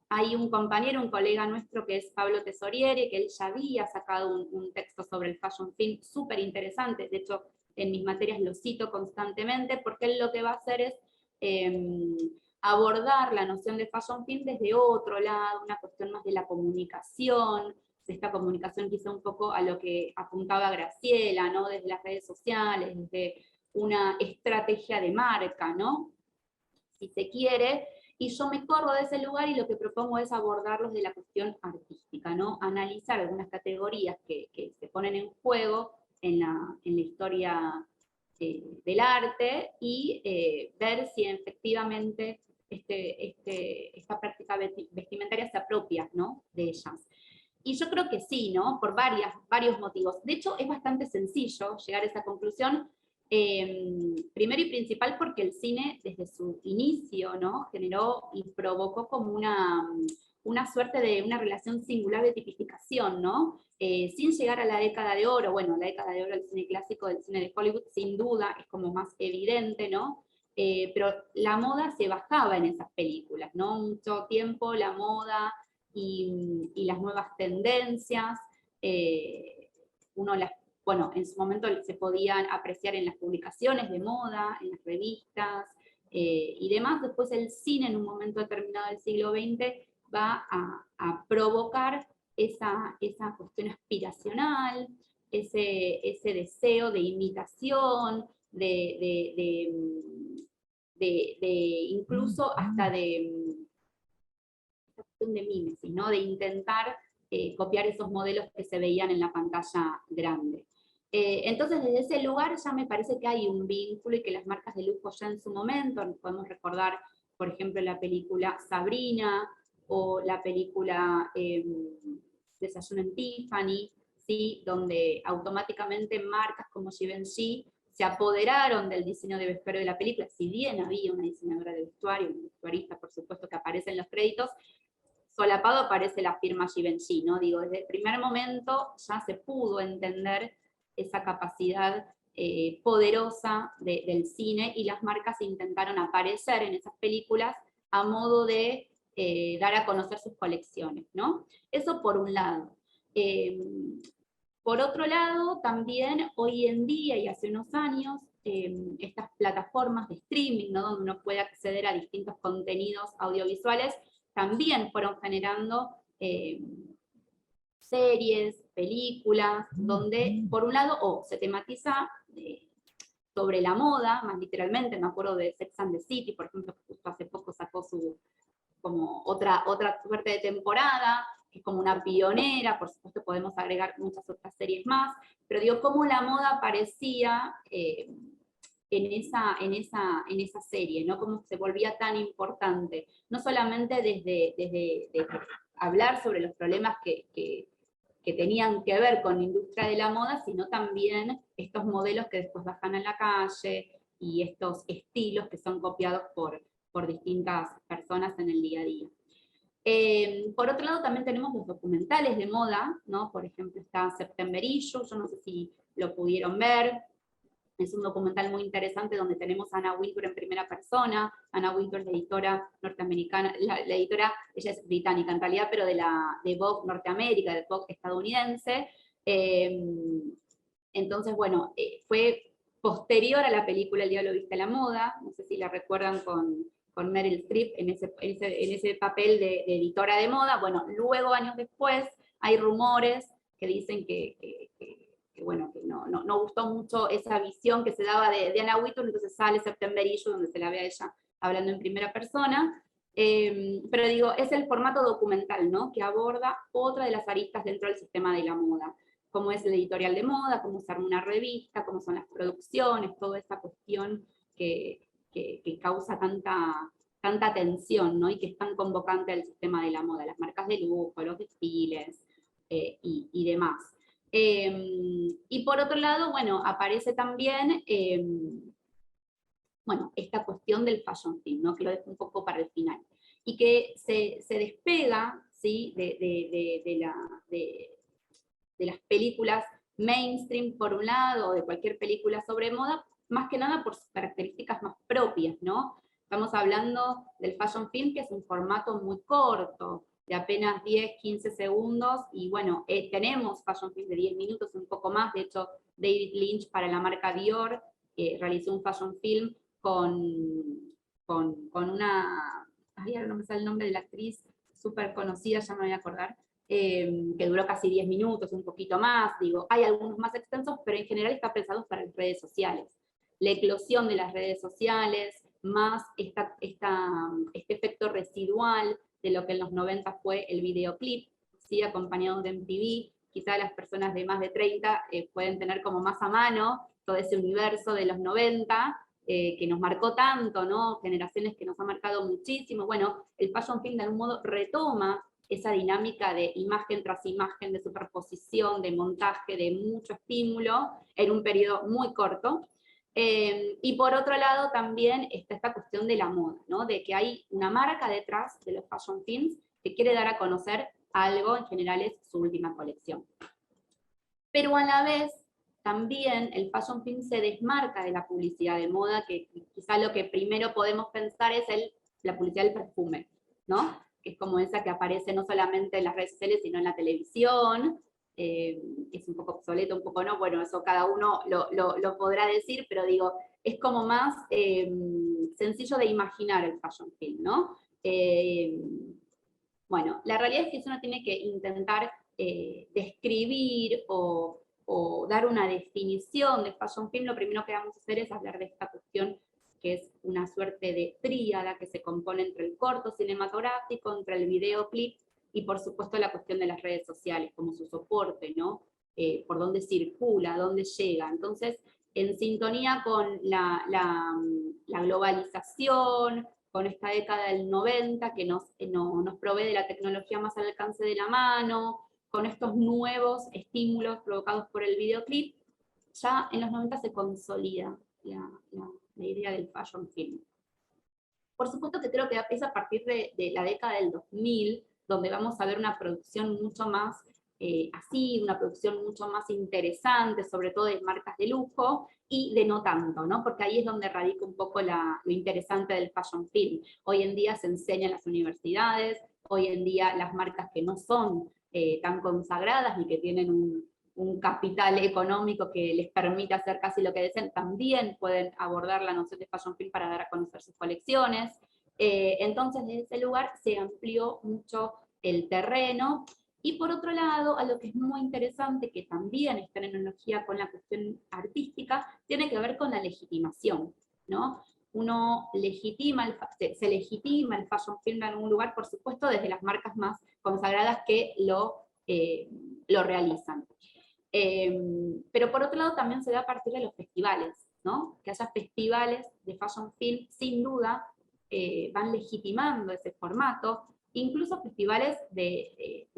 Hay un compañero, un colega nuestro que es Pablo Tesoriere, que él ya había sacado un texto sobre el fashion film súper interesante, de hecho en mis materias lo cito constantemente, porque él lo que va a hacer es abordar la noción de fashion film desde otro lado, una cuestión más de la comunicación, de esta comunicación quizá un poco a lo que apuntaba Graciela, ¿no? Desde las redes sociales, desde una estrategia de marca, ¿no? Si se quiere. Y yo me corro de ese lugar y lo que propongo es abordarlos de la cuestión artística, ¿no? Analizar algunas categorías que se ponen en juego en la historia del arte y ver si efectivamente esta práctica vestimentaria se apropia, ¿no? De ellas. Y yo creo que sí, ¿no? Por varios motivos. De hecho, es bastante sencillo llegar a esa conclusión. Primero y principal porque el cine desde su inicio, ¿no? Generó y provocó como una suerte de una relación singular de tipificación, ¿no? Sin llegar a la década de oro, bueno, la década de oro del cine clásico, del cine de Hollywood, sin duda, es como más evidente, ¿no? Pero la moda se bajaba en esas películas, ¿no? Mucho tiempo la moda y las nuevas tendencias, bueno, en su momento se podían apreciar en las publicaciones de moda, en las revistas y demás. Después el cine en un momento determinado del siglo XX va a provocar esa cuestión aspiracional, ese deseo de imitación, incluso hasta de mimesis, ¿no? De intentar copiar esos modelos que se veían en la pantalla grande. Entonces, desde ese lugar ya me parece que hay un vínculo y que las marcas de lujo ya en su momento, nos podemos recordar, por ejemplo, la película Sabrina o la película Desayuno en Tiffany, ¿sí? Donde automáticamente marcas como Givenchy se apoderaron del diseño de vestuario de la película, si bien había una diseñadora de vestuario, un vestuarista, por supuesto, que aparece en los créditos, solapado aparece la firma Givenchy, ¿no? Digo, desde el primer momento ya se pudo entender esa capacidad poderosa del cine, y las marcas intentaron aparecer en esas películas a modo de dar a conocer sus colecciones, ¿no? Eso por un lado. Por otro lado, también hoy en día y hace unos años, estas plataformas de streaming, ¿no? Donde uno puede acceder a distintos contenidos audiovisuales, también fueron generando series, películas, donde por un lado se tematiza sobre la moda, más literalmente, me acuerdo de Sex and the City, por ejemplo, que justo hace poco sacó su como otra suerte de temporada, que es como una pionera, por supuesto podemos agregar muchas otras series más, pero digo, cómo la moda aparecía en esa serie, ¿no? Cómo se volvía tan importante, no solamente desde hablar sobre los problemas que tenían que ver con la industria de la moda, sino también estos modelos que después bajan a la calle y estos estilos que son copiados por distintas personas en el día a día. Por otro lado, también tenemos los documentales de moda, ¿no? Por ejemplo, está September Issue, yo no sé si lo pudieron ver, es un documental muy interesante donde tenemos a Anna Wintour en primera persona. Anna Wintour es la editora norteamericana, la editora, ella es británica en realidad, pero de Vogue Norteamérica, de Vogue estadounidense. Entonces, bueno, fue posterior a la película El Diablo Viste a la Moda, no sé si la recuerdan con Meryl Streep en ese papel de editora de moda. Bueno, luego, años después, hay rumores que dicen que bueno, que no gustó mucho esa visión que se daba de Anna Wintour, entonces sale September Issue, donde se la ve a ella hablando en primera persona. Pero digo, es el formato documental, ¿no? Que aborda otra de las aristas dentro del sistema de la moda, cómo es el editorial de moda, cómo se arma una revista, cómo son las producciones, toda esa cuestión que causa tanta tensión, ¿no? Y que es tan convocante al sistema de la moda, las marcas de lujo, los desfiles y demás. Y por otro lado, bueno, aparece también bueno, esta cuestión del fashion film, ¿no? Que lo dejo un poco para el final. Y que se despega, ¿sí? de las películas mainstream, por un lado, o de cualquier película sobre moda, más que nada por sus características más propias, ¿no? Estamos hablando del fashion film, que es un formato muy corto, de apenas 10, 15 segundos, y bueno, tenemos fashion film de 10 minutos, un poco más. De hecho, David Lynch para la marca Dior realizó un fashion film con una, ahora no me sale el nombre de la actriz, súper conocida, ya me voy a acordar, que duró casi 10 minutos, un poquito más. Digo, hay algunos más extensos, pero en general está pensado para las redes sociales. La eclosión de las redes sociales, más este efecto residual de lo que en los 90 fue el videoclip, ¿sí? Acompañado de MTV. Quizá las personas de más de 30 pueden tener como más a mano todo ese universo de los 90, que nos marcó tanto, ¿no? Generaciones que nos ha marcado muchísimo. Bueno, el fashion film de algún modo retoma esa dinámica de imagen tras imagen, de superposición, de montaje, de mucho estímulo, en un periodo muy corto. Y por otro lado también está esta cuestión de la moda, ¿no? De que hay una marca detrás de los fashion films que quiere dar a conocer algo, en general es su última colección. Pero a la vez, también el fashion film se desmarca de la publicidad de moda, que quizá lo que primero podemos pensar es la publicidad del perfume, ¿no? Que es como esa que aparece no solamente en las redes sociales, sino en la televisión. Es un poco obsoleto, un poco no, bueno, eso cada uno lo podrá decir, pero digo, es como más sencillo de imaginar el fashion film, ¿no? Bueno, la realidad es que uno tiene que intentar describir o dar una definición de fashion film. Lo primero que vamos a hacer es hablar de esta cuestión que es una suerte de tríada que se compone entre el corto cinematográfico, entre el videoclip y por supuesto la cuestión de las redes sociales como su soporte, ¿no? Por dónde circula, dónde llega. Entonces, en sintonía con la globalización, con esta década del 90 que nos provee de la tecnología más al alcance de la mano, con estos nuevos estímulos provocados por el videoclip, ya en los 90 se consolida la idea del fashion film. Por supuesto que creo que es a partir de la década del 2000, donde vamos a ver una producción mucho más así, una producción mucho más interesante, sobre todo de marcas de lujo, y de no tanto, ¿no? Porque ahí es donde radica un poco lo interesante del fashion film. Hoy en día se enseña en las universidades, hoy en día las marcas que no son tan consagradas ni que tienen un capital económico que les permite hacer casi lo que deseen, también pueden abordar la noción de fashion film para dar a conocer sus colecciones. Entonces, desde ese lugar se amplió mucho el terreno. Y por otro lado, a lo que es muy interesante, que también está en analogía con la cuestión artística, tiene que ver con la legitimación, ¿no? Uno legitima, se legitima el fashion film en algún lugar, por supuesto, desde las marcas más consagradas que lo realizan. Pero por otro lado también se da a partir de los festivales, ¿no? Que haya festivales de fashion film, sin duda, van legitimando ese formato, incluso festivales de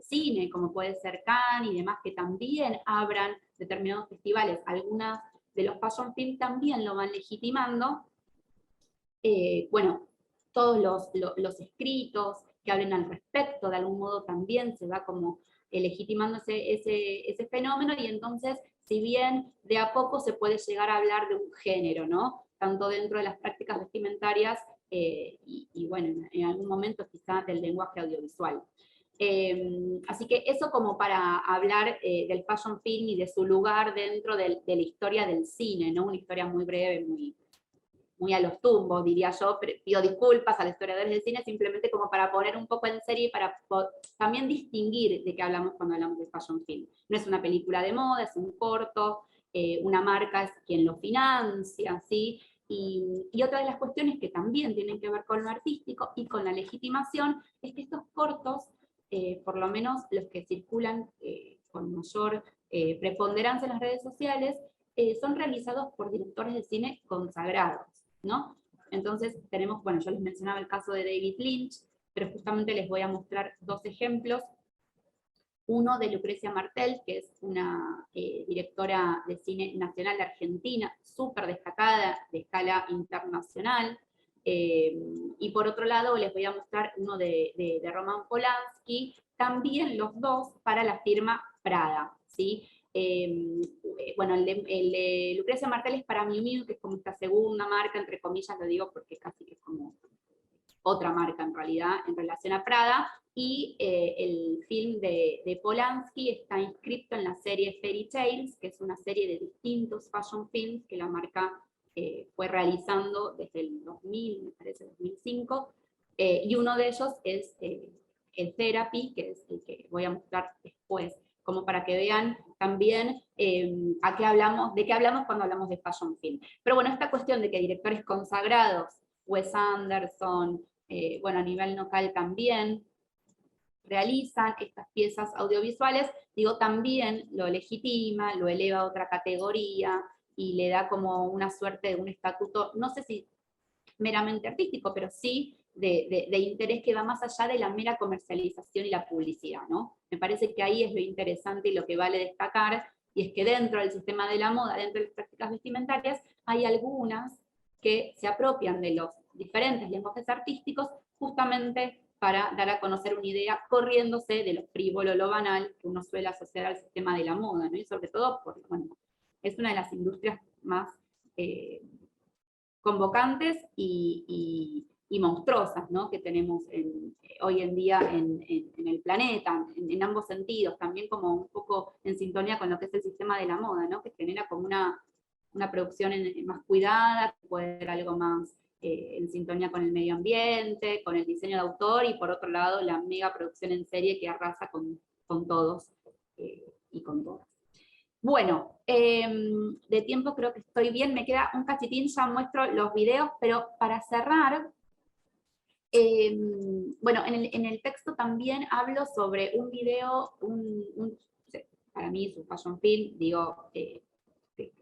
cine, como puede ser Cannes y demás, que también abran determinados festivales. Algunas de los fashion film también lo van legitimando. Bueno, todos los escritos que hablen al respecto, de algún modo también se va como legitimando ese fenómeno, y entonces, si bien de a poco se puede llegar a hablar de un género, ¿no? Tanto dentro de las prácticas vestimentarias, y bueno, en algún momento quizá del lenguaje audiovisual. Así que eso como para hablar del fashion film y de su lugar dentro de la historia del cine, ¿no? Una historia muy breve, muy a los tumbos, diría yo. Pido disculpas a los historiadores del cine, simplemente como para poner un poco en serie y para también distinguir de qué hablamos cuando hablamos de fashion film. No es una película de moda, es un corto, una marca es quien lo financia, ¿sí? Y otra de las cuestiones que también tienen que ver con lo artístico y con la legitimación es que estos cortos, por lo menos los que circulan con mayor preponderancia en las redes sociales, son realizados por directores de cine consagrados, ¿no? Entonces tenemos, bueno, yo les mencionaba el caso de David Lynch, pero justamente les voy a mostrar dos ejemplos. Uno de Lucrecia Martel, que es una directora de cine nacional de Argentina, súper destacada de escala internacional. Y por otro lado les voy a mostrar uno de Roman Polanski, también los dos para la firma Prada, ¿sí? Bueno, el de Lucrecia Martel es para Miu Miu, que es como esta segunda marca, entre comillas lo digo porque casi que es como otra marca en realidad, en relación a Prada, y el film de Polanski está inscrito en la serie Fairy Tales, que es una serie de distintos fashion films que la marca fue realizando desde el 2000, me parece, 2005, y uno de ellos es el Therapy, que es el que voy a mostrar después, como para que vean también de qué hablamos cuando hablamos de fashion film. Pero bueno, esta cuestión de que directores consagrados, Wes Anderson, bueno, a nivel local también, realizan estas piezas audiovisuales, digo, también lo legitima, lo eleva a otra categoría, y le da como una suerte de un estatuto, no sé si meramente artístico, pero sí de interés que va más allá de la mera comercialización y la publicidad, ¿no? Me parece que ahí es lo interesante y lo que vale destacar, y es que dentro del sistema de la moda, dentro de las prácticas vestimentarias, hay algunas que se apropian de los diferentes lenguajes artísticos justamente para dar a conocer una idea, corriéndose de lo frívolo, lo banal que uno suele asociar al sistema de la moda, ¿no? Y sobre todo, porque, bueno, es una de las industrias más convocantes y monstruosas, ¿no? Que tenemos hoy en día en el planeta, en ambos sentidos, también como un poco en sintonía con lo que es el sistema de la moda, ¿no? Que genera como una producción más cuidada, que puede ser algo más en sintonía con el medio ambiente, con el diseño de autor, y por otro lado la mega producción en serie que arrasa con todos y con todas. Bueno, de tiempo creo que estoy bien, me queda un cachitín, ya muestro los videos, pero para cerrar, bueno, en el texto también hablo sobre un video, para mí es un fashion film, digo,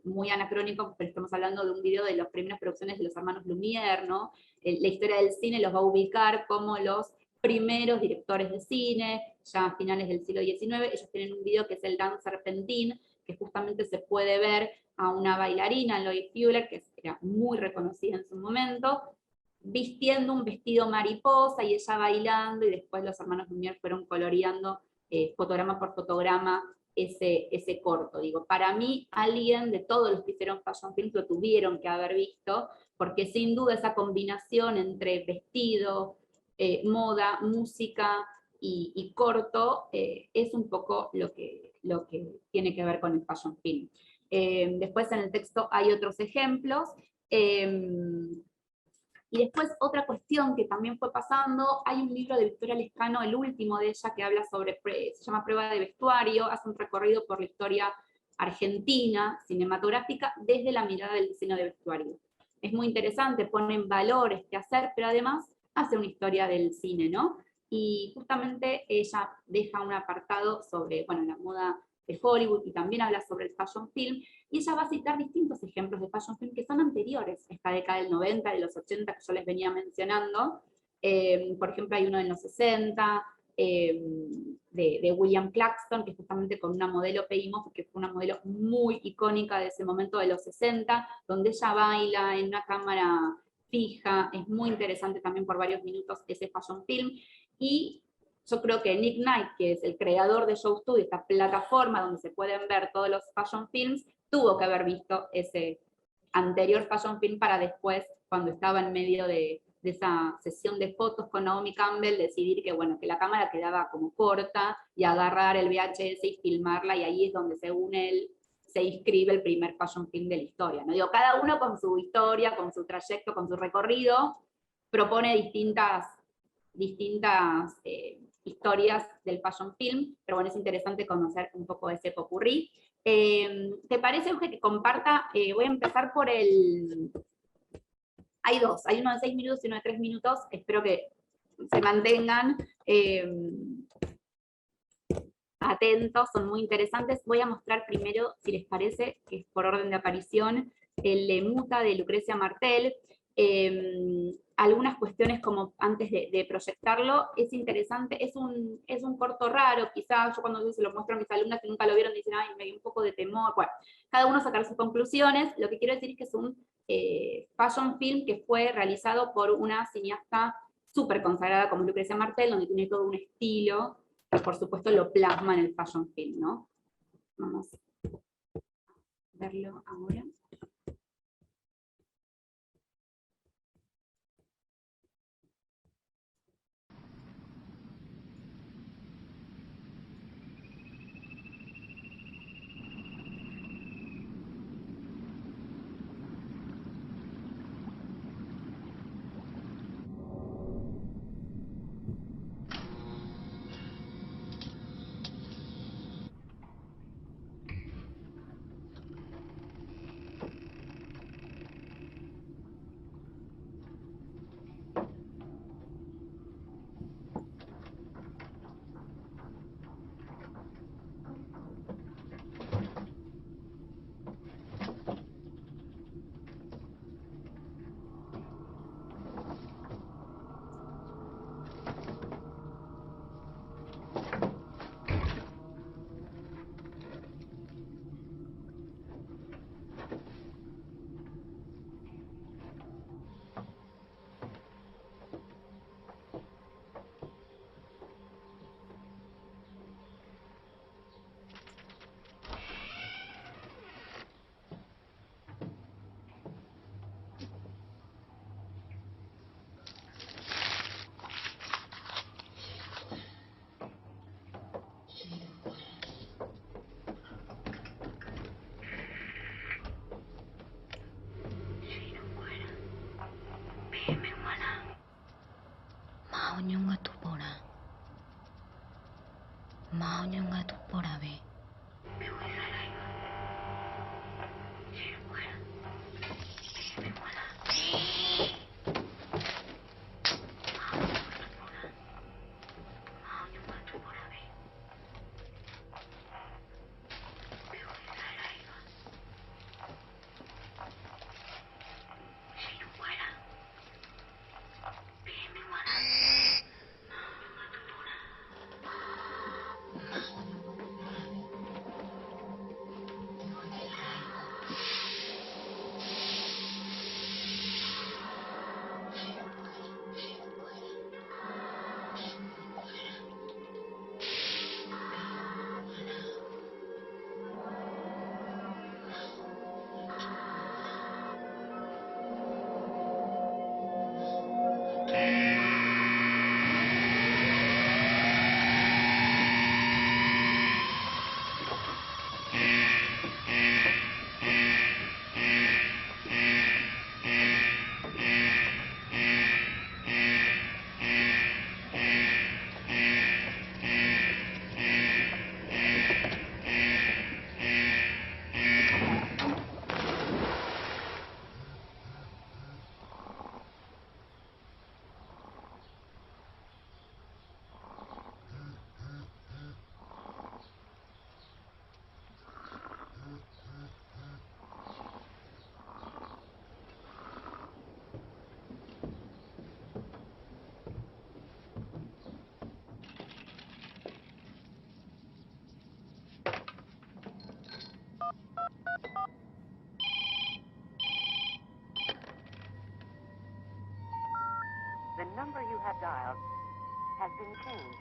muy anacrónico, pero estamos hablando de un video de las primeras producciones de los hermanos Lumière, ¿no? La historia del cine los va a ubicar como los primeros directores de cine, ya a finales del siglo XIX. Ellos tienen un video que es el Dance Serpentine, que justamente se puede ver a una bailarina, Lois Fuller, que era muy reconocida en su momento, vistiendo un vestido mariposa y ella bailando, y después los hermanos Lumière fueron coloreando fotograma por fotograma, ese corto. Digo, para mí, alguien de todos los que hicieron Fashion Films lo tuvieron que haber visto, porque sin duda esa combinación entre vestido, moda, música y corto es un poco lo que tiene que ver con el Fashion Film. Después en el texto hay otros ejemplos. Y después otra cuestión que también fue pasando, hay un libro de Victoria Lescano, el último de ella, que habla sobre, se llama Prueba de vestuario, hace un recorrido por la historia argentina, cinematográfica, desde la mirada del diseño de vestuario. Es muy interesante, pone en valor este hacer, pero además hace una historia del cine, ¿no? Y justamente ella deja un apartado sobre, bueno, la moda de Hollywood, y también habla sobre el fashion film, y ella va a citar distintos ejemplos de fashion film que son anteriores a esta década del 90, de los 80 que yo les venía mencionando. Por ejemplo, hay uno en los 60, de William Claxton, que es justamente con una modelo Peggy Moss, que fue una modelo muy icónica de ese momento de los 60, donde ella baila en una cámara fija. Es muy interesante también por varios minutos ese fashion film. Y yo creo que Nick Knight, que es el creador de Show Studio, esta plataforma donde se pueden ver todos los fashion films, tuvo que haber visto ese anterior fashion film para después, cuando estaba en medio de esa sesión de fotos con Naomi Campbell, decidir que, bueno, que la cámara quedaba como corta, y agarrar el VHS y filmarla, y ahí es donde, según él, se inscribe el primer fashion film de la historia, ¿no? Digo, cada uno con su historia, con su trayecto, con su recorrido, propone distintas historias del fashion film, pero bueno, es interesante conocer un poco ese popurrí. ¿Te parece, Euge, que comparta? Voy a empezar por el... Hay dos, hay uno de 6 minutos y uno de 3 minutos, espero que se mantengan atentos, son muy interesantes. Voy a mostrar primero, si les parece, que es por orden de aparición, el Le Muta de Lucrecia Martel. Algunas cuestiones como antes de proyectarlo, es interesante, es un corto raro, quizás yo cuando se lo muestro a mis alumnas que nunca lo vieron dicen, ay, me dio un poco de temor. Bueno, cada uno sacará sus conclusiones. Lo que quiero decir es que es un fashion film que fue realizado por una cineasta súper consagrada como Lucrecia Martel, donde tiene todo un estilo que por supuesto lo plasma en el fashion film, ¿no? Vamos a verlo ahora. Maunya tu pora be. number you have dialed has been changed.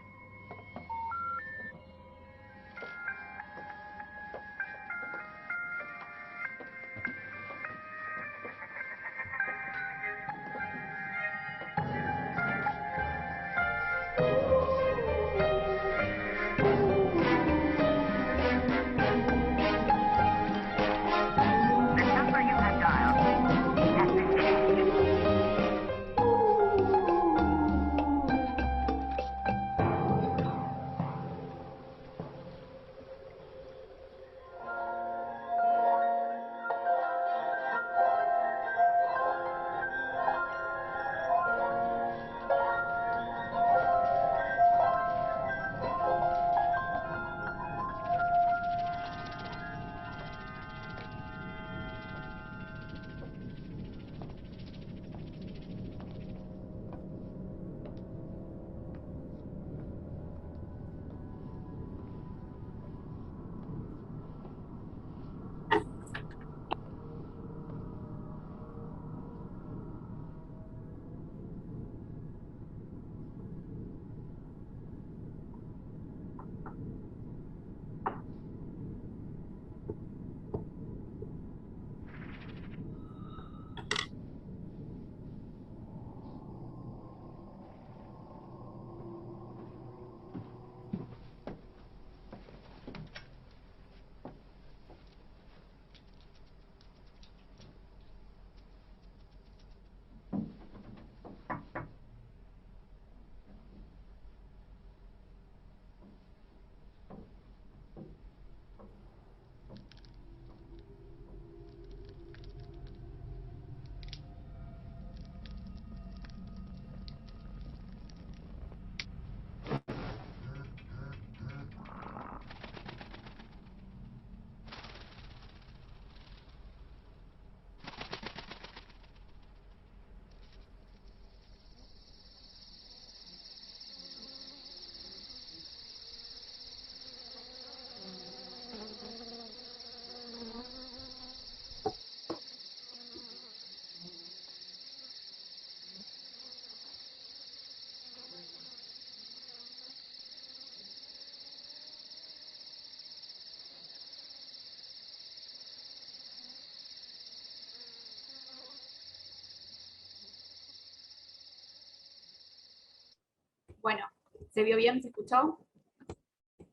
Bueno, ¿se vio bien? ¿Se escuchó?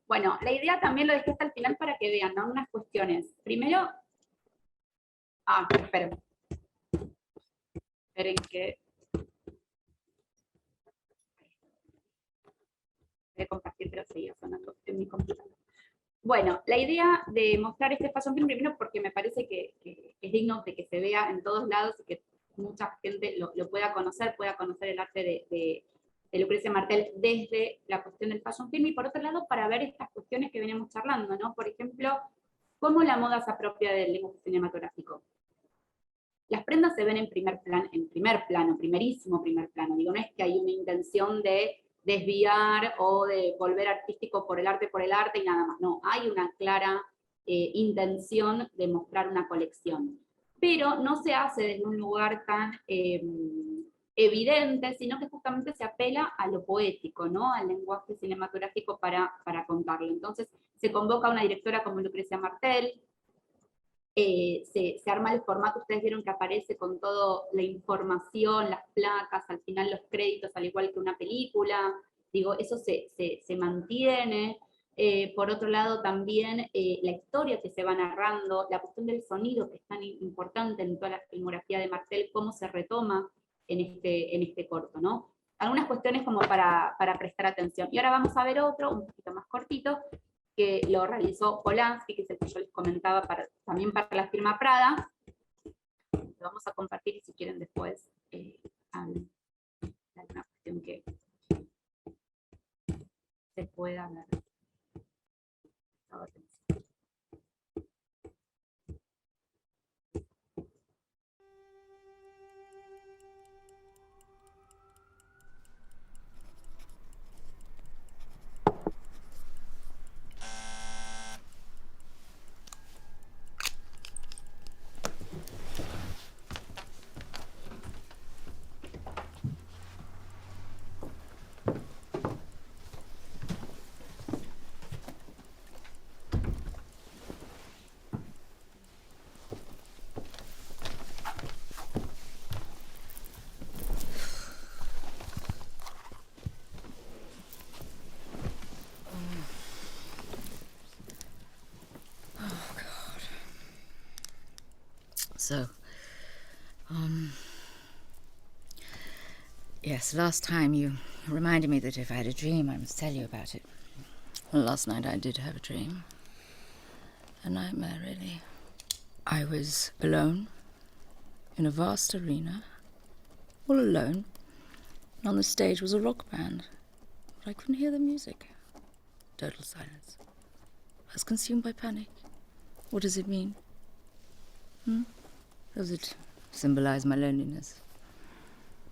Bueno, la idea también lo dejé hasta el final para que vean, ¿no? Unas cuestiones. Primero, esperen. Esperen que... Voy a compartir, pero seguía sonando en mi computadora. Bueno, la idea de mostrar este fashion film, primero porque me parece que es digno de que se vea en todos lados y que mucha gente lo pueda conocer el arte de Lucrecia Martel desde la cuestión del fashion film, y por otro lado, para ver estas cuestiones que veníamos charlando, ¿no? Por ejemplo, cómo la moda se apropia del lenguaje cinematográfico. Las prendas se ven en primer plano, primerísimo primer plano. Digo, no es que hay una intención de desviar o de volver artístico por el arte y nada más. No, hay una clara intención de mostrar una colección. Pero no se hace desde un lugar tan evidente, sino que justamente se apela a lo poético, ¿no? Al lenguaje cinematográfico para contarlo. Entonces se convoca a una directora como Lucrecia Martel, se arma el formato, ustedes vieron que aparece con toda la información, las placas, al final los créditos, al igual que una película, digo, eso se mantiene. Por otro lado también la historia que se va narrando, la cuestión del sonido que es tan importante en toda la filmografía de Martel, cómo se retoma en este corto, ¿no? Algunas cuestiones como para prestar atención. Y ahora vamos a ver otro, un poquito más cortito, que lo realizó Polanski, que es el que yo les comentaba también para la firma Prada. Lo vamos a compartir y si quieren después hablen de alguna cuestión que se pueda hablar. So, yes, last time you reminded me that if I had a dream, I must tell you about it. Well, last night I did have a dream. A nightmare, really. I was alone in a vast arena, all alone. And on the stage was a rock band, but I couldn't hear the music. Total silence. I was consumed by panic. What does it mean? Does it symbolize my loneliness?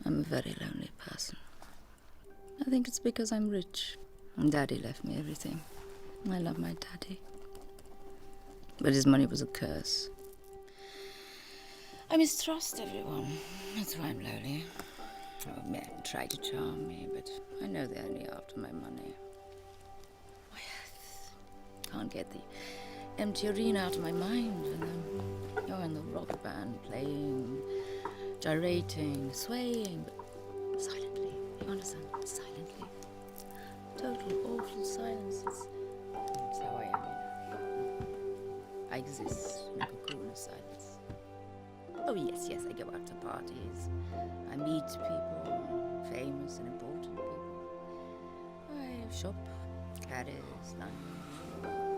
I'm a very lonely person. I think it's because I'm rich. And Daddy left me everything. I love my daddy. But his money was a curse. I mistrust everyone. That's why I'm lonely. Oh, men try to charm me, but I know they're only after my money. I can't get the empty arena out of my mind, and the rock band playing, gyrating, swaying, but silently. You understand? Silently. Total awful silence. It's how I am, you know. I exist in a cocoon of silence. Oh yes, I go out to parties. I meet people, famous and important people. I shop, Paris, London,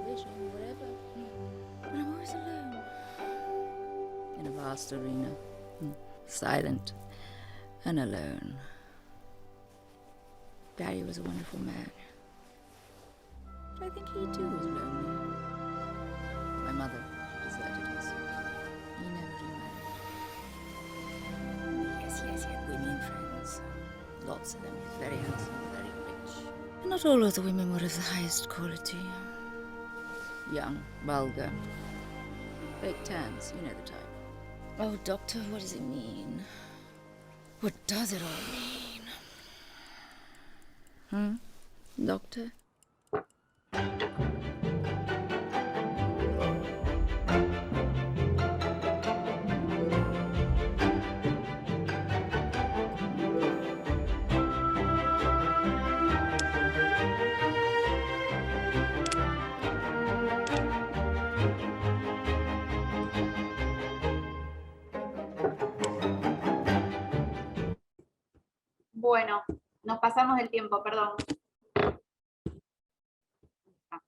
Vision, whatever. But I'm always alone. In a vast arena, silent and alone. Barry was a wonderful man. But I think he too was lonely. My mother deserted us. He never remarried. Yes, he had women friends. Lots of them. He's very handsome, very rich. And not all of the women were of the highest quality. Young, vulgar, fake tans, you know the type. Oh, Doctor, what does it mean? What does it all mean? Doctor? Bueno, nos pasamos del tiempo, perdón.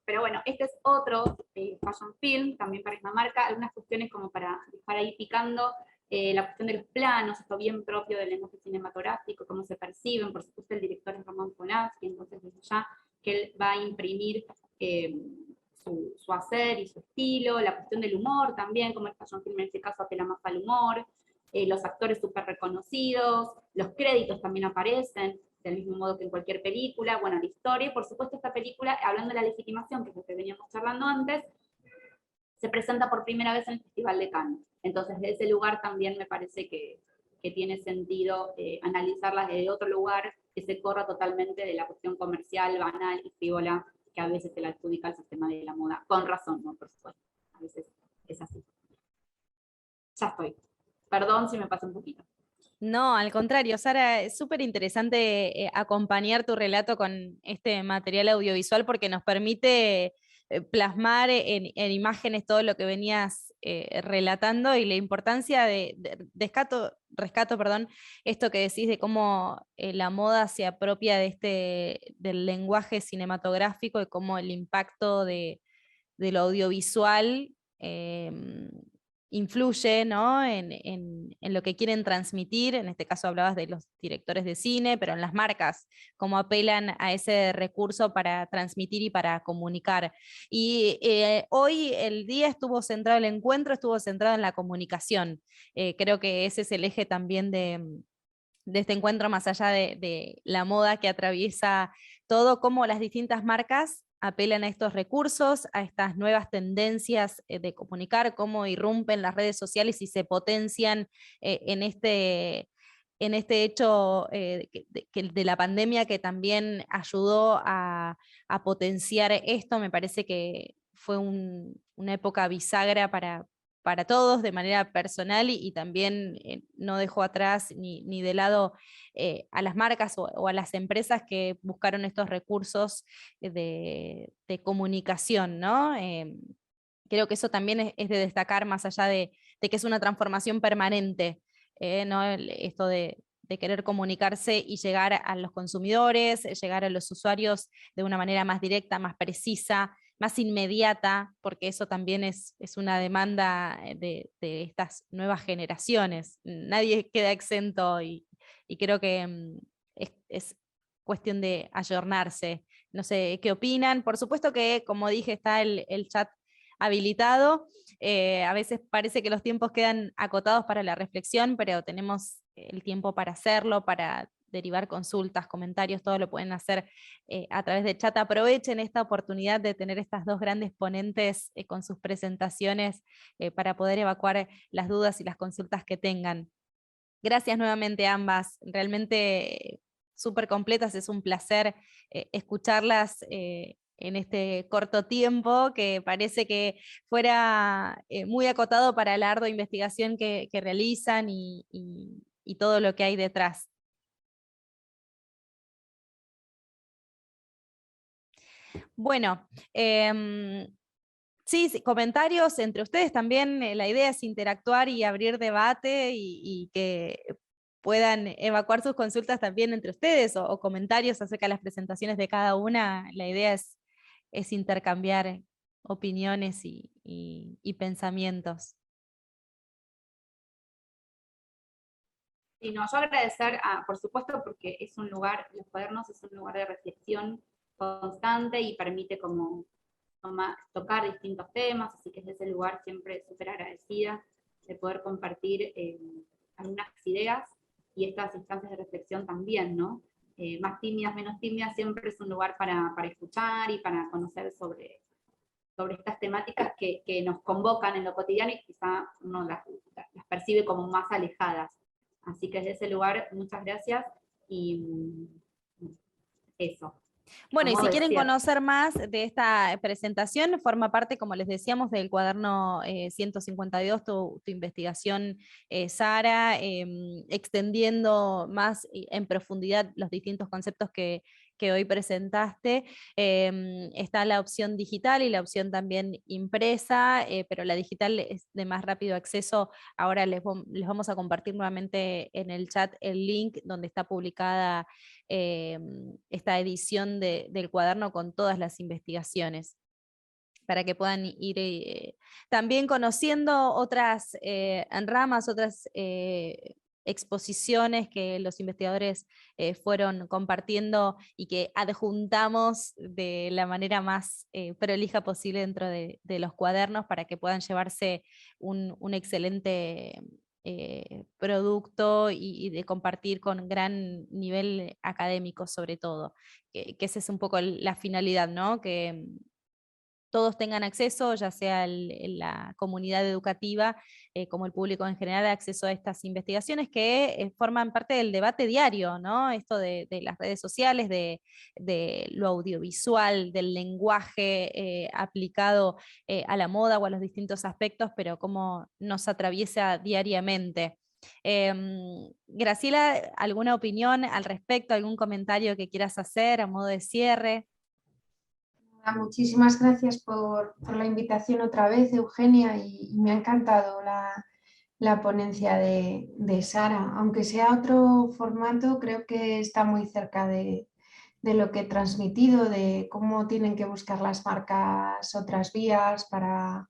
Pero bueno, este es otro fashion film, también para esta marca, algunas cuestiones como para dejar ahí picando, la cuestión de los planos, esto bien propio del lenguaje cinematográfico, cómo se perciben, por supuesto el director es Roman Polanski, entonces desde ya que él va a imprimir su hacer y su estilo, la cuestión del humor también, como el fashion film en este caso apela más al humor, los actores súper reconocidos, los créditos también aparecen, del mismo modo que en cualquier película, bueno, la historia, y por supuesto esta película, hablando de la legitimación, que es lo que veníamos charlando antes, se presenta por primera vez en el Festival de Cannes. Entonces, de ese lugar también me parece que tiene sentido analizarlas desde otro lugar, que se corra totalmente de la cuestión comercial, banal y frívola, que a veces se la adjudica al sistema de la moda, con razón, ¿no? Por supuesto, a veces es así. Ya estoy. Perdón si me pasé un poquito. No, al contrario, Sara, es súper interesante acompañar tu relato con este material audiovisual porque nos permite plasmar en imágenes todo lo que venías relatando y la importancia rescato, esto que decís de cómo la moda se apropia del lenguaje cinematográfico y cómo el impacto de lo audiovisual influye, ¿no? en lo que quieren transmitir. En este caso hablabas de los directores de cine, pero en las marcas, cómo apelan a ese recurso para transmitir y para comunicar. Y hoy el día el encuentro estuvo centrado en la comunicación. Creo que ese es el eje también de este encuentro, más allá de la moda que atraviesa todo, cómo las distintas marcas apelan a estos recursos, a estas nuevas tendencias de comunicar, cómo irrumpen las redes sociales y se potencian en este hecho de la pandemia, que también ayudó a potenciar esto. Me parece que fue una época bisagra para todos de manera personal y también no dejó atrás ni de lado a las marcas o a las empresas que buscaron estos recursos de comunicación, ¿no? Creo que eso también es de destacar, más allá de que es una transformación permanente, ¿no? Esto de querer comunicarse y llegar a los consumidores, llegar a los usuarios de una manera más directa, más precisa, más inmediata, porque eso también es una demanda de estas nuevas generaciones. Nadie queda exento y creo que es cuestión de ayornarse. No sé, ¿qué opinan? Por supuesto que, como dije, está el chat habilitado. A veces parece que los tiempos quedan acotados para la reflexión, pero tenemos el tiempo para hacerlo, para derivar consultas, comentarios, todo lo pueden hacer a través de chat. Aprovechen esta oportunidad de tener estas dos grandes ponentes con sus presentaciones para poder evacuar las dudas y las consultas que tengan. Gracias nuevamente a ambas, realmente súper completas, es un placer escucharlas en este corto tiempo, que parece que fuera muy acotado para la ardua investigación que realizan y todo lo que hay detrás. Bueno, sí, comentarios entre ustedes también. La idea es interactuar y abrir debate y que puedan evacuar sus consultas también entre ustedes o comentarios acerca de las presentaciones de cada una. La idea es intercambiar opiniones y pensamientos. Y no, yo agradecer, por supuesto, porque es un lugar, los cuadernos es un lugar de reflexión constante y permite como tocar distintos temas, así que desde ese lugar siempre súper agradecida de poder compartir algunas ideas y estas instancias de reflexión también, ¿no? Más tímidas, menos tímidas, siempre es un lugar para escuchar y para conocer sobre estas temáticas que nos convocan en lo cotidiano y quizá uno las percibe como más alejadas. Así que desde ese lugar, muchas gracias y eso. Bueno, y si quieren conocer más de esta presentación, forma parte, como les decíamos, del cuaderno 152, tu investigación, Sara, extendiendo más en profundidad los distintos conceptos que hoy presentaste. Está la opción digital y la opción también impresa, pero la digital es de más rápido acceso. Ahora les vamos a compartir nuevamente en el chat el link donde está publicada esta edición del cuaderno con todas las investigaciones, para que puedan ir también conociendo otras ramas, otras exposiciones que los investigadores fueron compartiendo y que adjuntamos de la manera más prolija posible dentro de los cuadernos, para que puedan llevarse un excelente producto y de compartir con gran nivel académico sobre todo, que esa es un poco la finalidad, ¿no? Que todos tengan acceso, ya sea la comunidad educativa como el público en general, acceso a estas investigaciones que forman parte del debate diario, ¿no? Esto de las redes sociales, de lo audiovisual, del lenguaje aplicado a la moda o a los distintos aspectos, pero cómo nos atraviesa diariamente. Graciela, ¿alguna opinión al respecto? ¿Algún comentario que quieras hacer a modo de cierre? Muchísimas gracias por la invitación otra vez, Eugenia, y me ha encantado la ponencia de Sara. Aunque sea otro formato, creo que está muy cerca de lo que he transmitido, de cómo tienen que buscar las marcas otras vías para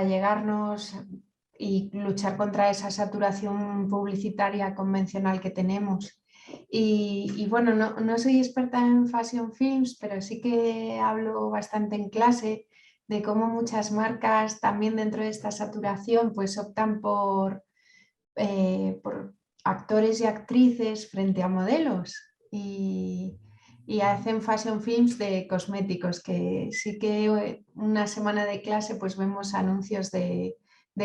llegarnos y luchar contra esa saturación publicitaria convencional que tenemos. Y bueno, no soy experta en fashion films, pero sí que hablo bastante en clase de cómo muchas marcas también dentro de esta saturación pues optan por actores y actrices frente a modelos y hacen fashion films de cosméticos, que sí que una semana de clase pues vemos anuncios de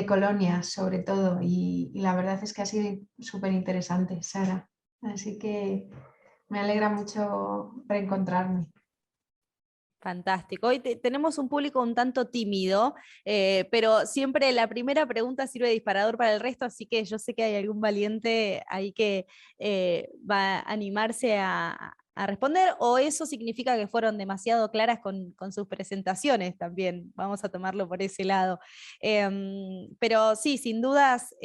colonias sobre todo, y la verdad es que ha sido súper interesante, Sara. Así que me alegra mucho reencontrarme. Fantástico. Hoy tenemos un público un tanto tímido, pero siempre la primera pregunta sirve de disparador para el resto, así que yo sé que hay algún valiente ahí que va a animarse a a responder, o eso significa que fueron demasiado claras con sus presentaciones también, vamos a tomarlo por ese lado. Pero sí, sin dudas,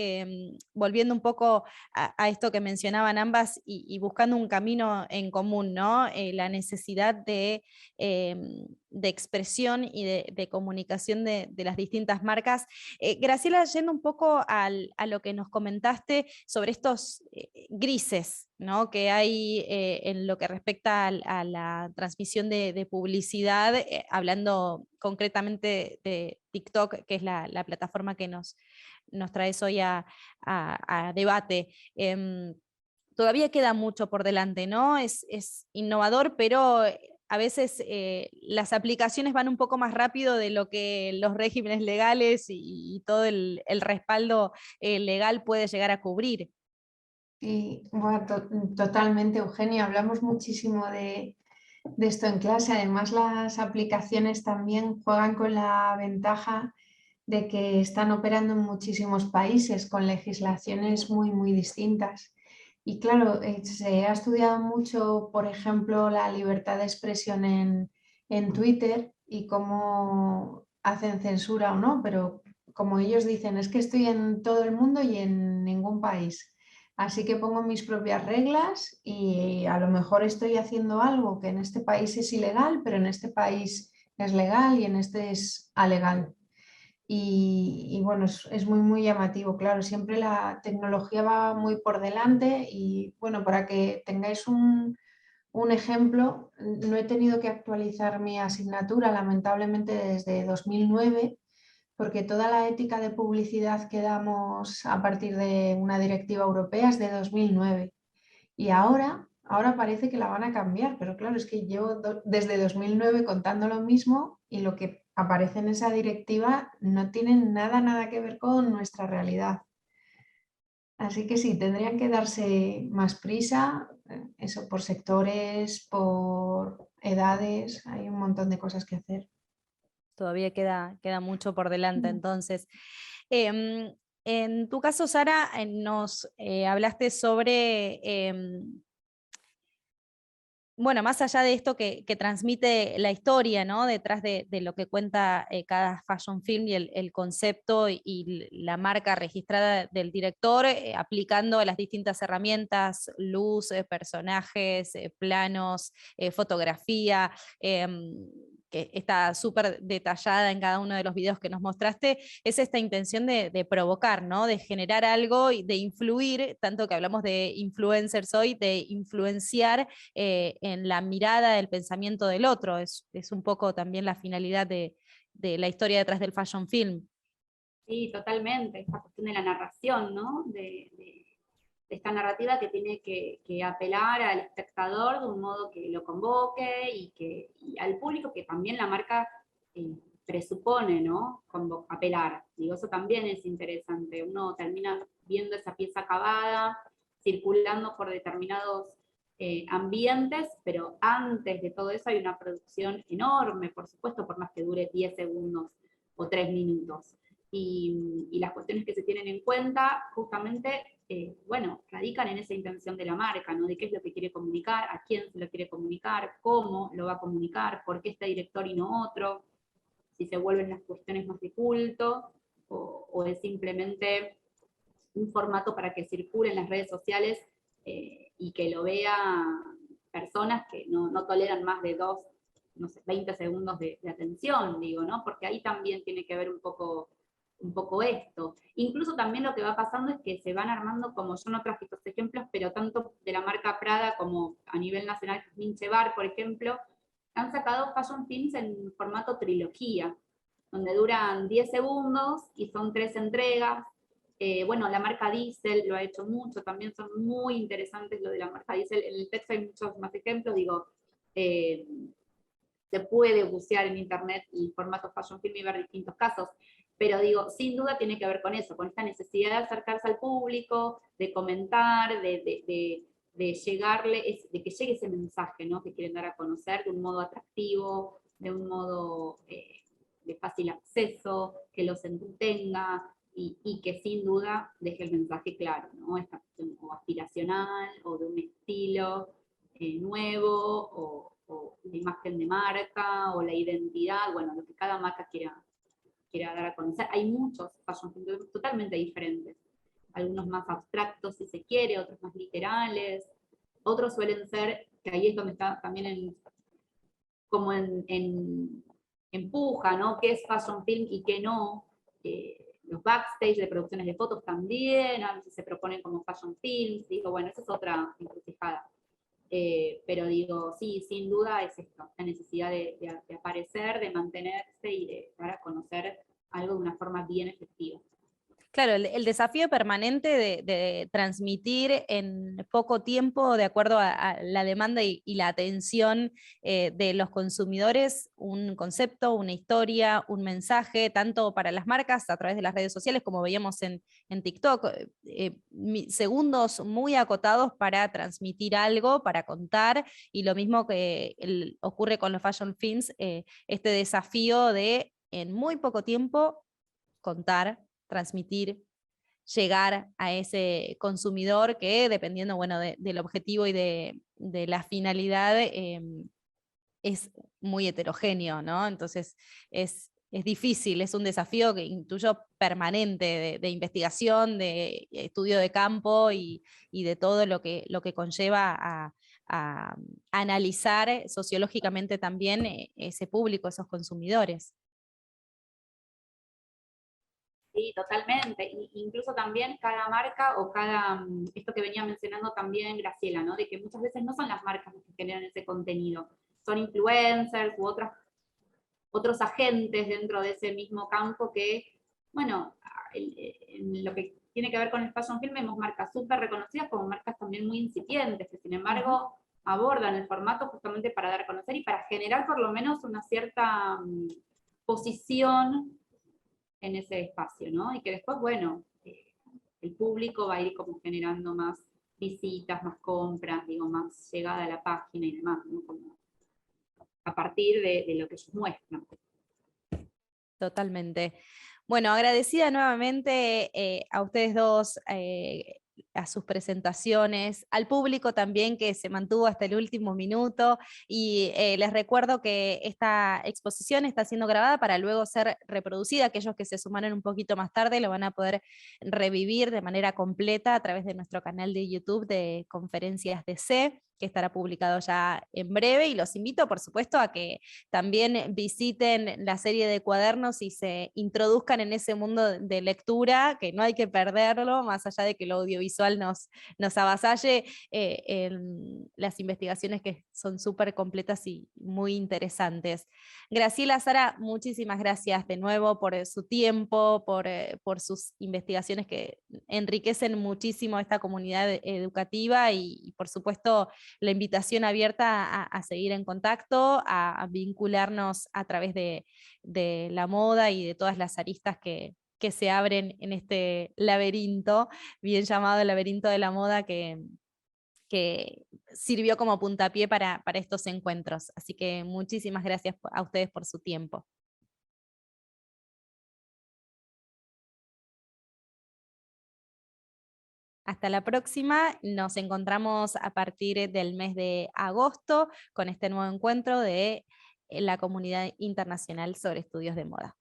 volviendo un poco a esto que mencionaban ambas y buscando un camino en común, ¿no? La necesidad de expresión y de comunicación de las distintas marcas. Graciela, yendo un poco a lo que nos comentaste sobre estos grises, ¿no?, que hay en lo que respecta a la transmisión de publicidad, hablando concretamente de TikTok, que es la plataforma que nos traes hoy a debate. Todavía queda mucho por delante, ¿no? Es innovador, pero a veces las aplicaciones van un poco más rápido de lo que los regímenes legales y todo el respaldo legal puede llegar a cubrir. Y bueno, totalmente, Eugenia, hablamos muchísimo de esto en clase. Además, las aplicaciones también juegan con la ventaja de que están operando en muchísimos países con legislaciones muy, muy distintas. Y claro, se ha estudiado mucho, por ejemplo, la libertad de expresión en Twitter y cómo hacen censura o no, pero como ellos dicen, es que estoy en todo el mundo y en ningún país. Así que pongo mis propias reglas y a lo mejor estoy haciendo algo que en este país es ilegal, pero en este país es legal y en este es alegal. Y bueno, es muy, muy llamativo, claro, siempre la tecnología va muy por delante y bueno, para que tengáis un ejemplo, no he tenido que actualizar mi asignatura lamentablemente desde 2009 porque toda la ética de publicidad que damos a partir de una directiva europea es de 2009 y ahora parece que la van a cambiar, pero claro, es que llevo desde 2009 contando lo mismo y lo que aparece en esa directiva no tiene nada, nada que ver con nuestra realidad. Así que sí, tendrían que darse más prisa, eso por sectores, por edades, hay un montón de cosas que hacer. Todavía queda mucho por delante, Mm. entonces. En tu caso, Sara, nos hablaste sobre, bueno, más allá de esto que transmite la historia, ¿no?, detrás de lo que cuenta cada fashion film y el concepto y la marca registrada del director, aplicando las distintas herramientas, luz, personajes, planos, fotografía, que está súper detallada en cada uno de los videos que nos mostraste, es esta intención de provocar, ¿no?, de generar algo y de influir, tanto que hablamos de influencers hoy, de influenciar en la mirada del pensamiento del otro. Es un poco también la finalidad de la historia detrás del fashion film. Sí, totalmente, esta cuestión de la narración, ¿no? De esta narrativa que tiene que apelar al espectador de un modo que lo convoque y al público que también la marca presupone, ¿no?, apelar. Digo, eso también es interesante. Uno termina viendo esa pieza acabada, circulando por determinados ambientes, pero antes de todo eso hay una producción enorme, por supuesto, por más que dure 10 segundos o 3 minutos. Y las cuestiones que se tienen en cuenta justamente, bueno, radican en esa intención de la marca, ¿no?, de qué es lo que quiere comunicar, a quién se lo quiere comunicar, cómo lo va a comunicar, por qué este director y no otro, si se vuelven las cuestiones más de culto, o es simplemente un formato para que circule en las redes sociales y que lo vean personas que no toleran más de 20 segundos de atención, digo, ¿no? Porque ahí también tiene que ver un poco esto. Incluso también lo que va pasando es que se van armando, como yo no traje estos ejemplos, pero tanto de la marca Prada como a nivel nacional, Minche Bar, por ejemplo, han sacado fashion films en formato trilogía, donde duran 10 segundos y son 3 entregas. Bueno, la marca Diesel lo ha hecho mucho, también son muy interesantes lo de la marca Diesel. En el texto hay muchos más ejemplos, digo, se puede bucear en internet el formato fashion film y ver distintos casos, pero digo, sin duda tiene que ver con eso, con esta necesidad de acercarse al público, de comentar, de llegarle, de que llegue ese mensaje, ¿no?, que quieren dar a conocer de un modo atractivo, de un modo de fácil acceso, que los entretenga y que sin duda deje el mensaje claro, ¿no?, esta cuestión o aspiracional o de un estilo nuevo, o la imagen de marca, o la identidad, bueno, lo que cada marca quiera dar a conocer. Hay muchos fashion films totalmente diferentes, algunos más abstractos si se quiere, otros más literales, otros suelen ser, que ahí es donde está también como en empuja, ¿no? ¿Qué es fashion film y qué no? Los backstage de producciones de fotos también, a veces se proponen como fashion films, digo, bueno, esa es otra encrucijada. Pero digo, sí, sin duda es esto, la necesidad de aparecer, de mantenerse y de dar a conocer algo de una forma bien efectiva. Claro, el desafío permanente de transmitir en poco tiempo, de acuerdo a la demanda y la atención de los consumidores, un concepto, una historia, un mensaje, tanto para las marcas a través de las redes sociales, como veíamos en TikTok, segundos muy acotados para transmitir algo, para contar, y lo mismo que ocurre con los fashion films, este desafío de en muy poco tiempo contar, transmitir, llegar a ese consumidor que, dependiendo, bueno, del objetivo y de la finalidad, es muy heterogéneo, ¿no? Entonces es difícil, es un desafío que intuyo permanente de investigación, de estudio de campo y de todo lo que conlleva a analizar sociológicamente también ese público, esos consumidores. Sí, totalmente. Incluso también cada marca o esto que venía mencionando también Graciela, ¿no? De que muchas veces no son las marcas las que generan ese contenido, son influencers u otros agentes dentro de ese mismo campo que, bueno, en lo que tiene que ver con el fashion film vemos marcas súper reconocidas como marcas también muy incipientes, que sin embargo abordan el formato justamente para dar a conocer y para generar por lo menos una cierta posición en ese espacio, ¿no? Y que después, bueno, el público va a ir como generando más visitas, más compras, digo, más llegada a la página y demás, ¿no? Como a partir de lo que ellos muestran. Totalmente. Bueno, agradecida nuevamente a ustedes dos, a sus presentaciones, al público también que se mantuvo hasta el último minuto, y les recuerdo que esta exposición está siendo grabada para luego ser reproducida. Aquellos que se sumaron un poquito más tarde lo van a poder revivir de manera completa a través de nuestro canal de YouTube de Conferencias DC, que estará publicado ya en breve, y los invito, por supuesto, a que también visiten la serie de cuadernos y se introduzcan en ese mundo de lectura, que no hay que perderlo, más allá de que lo audiovisual nos avasalle, las investigaciones que son súper completas y muy interesantes. Graciela, Sara, muchísimas gracias de nuevo por su tiempo, por sus investigaciones que enriquecen muchísimo esta comunidad educativa, y por supuesto la invitación abierta a seguir en contacto, a vincularnos a través de la moda y de todas las aristas que se abren en este laberinto, bien llamado el laberinto de la moda, que sirvió como puntapié para estos encuentros. Así que muchísimas gracias a ustedes por su tiempo. Hasta la próxima, nos encontramos a partir del mes de agosto con este nuevo encuentro de la Comunidad Internacional sobre Estudios de Moda.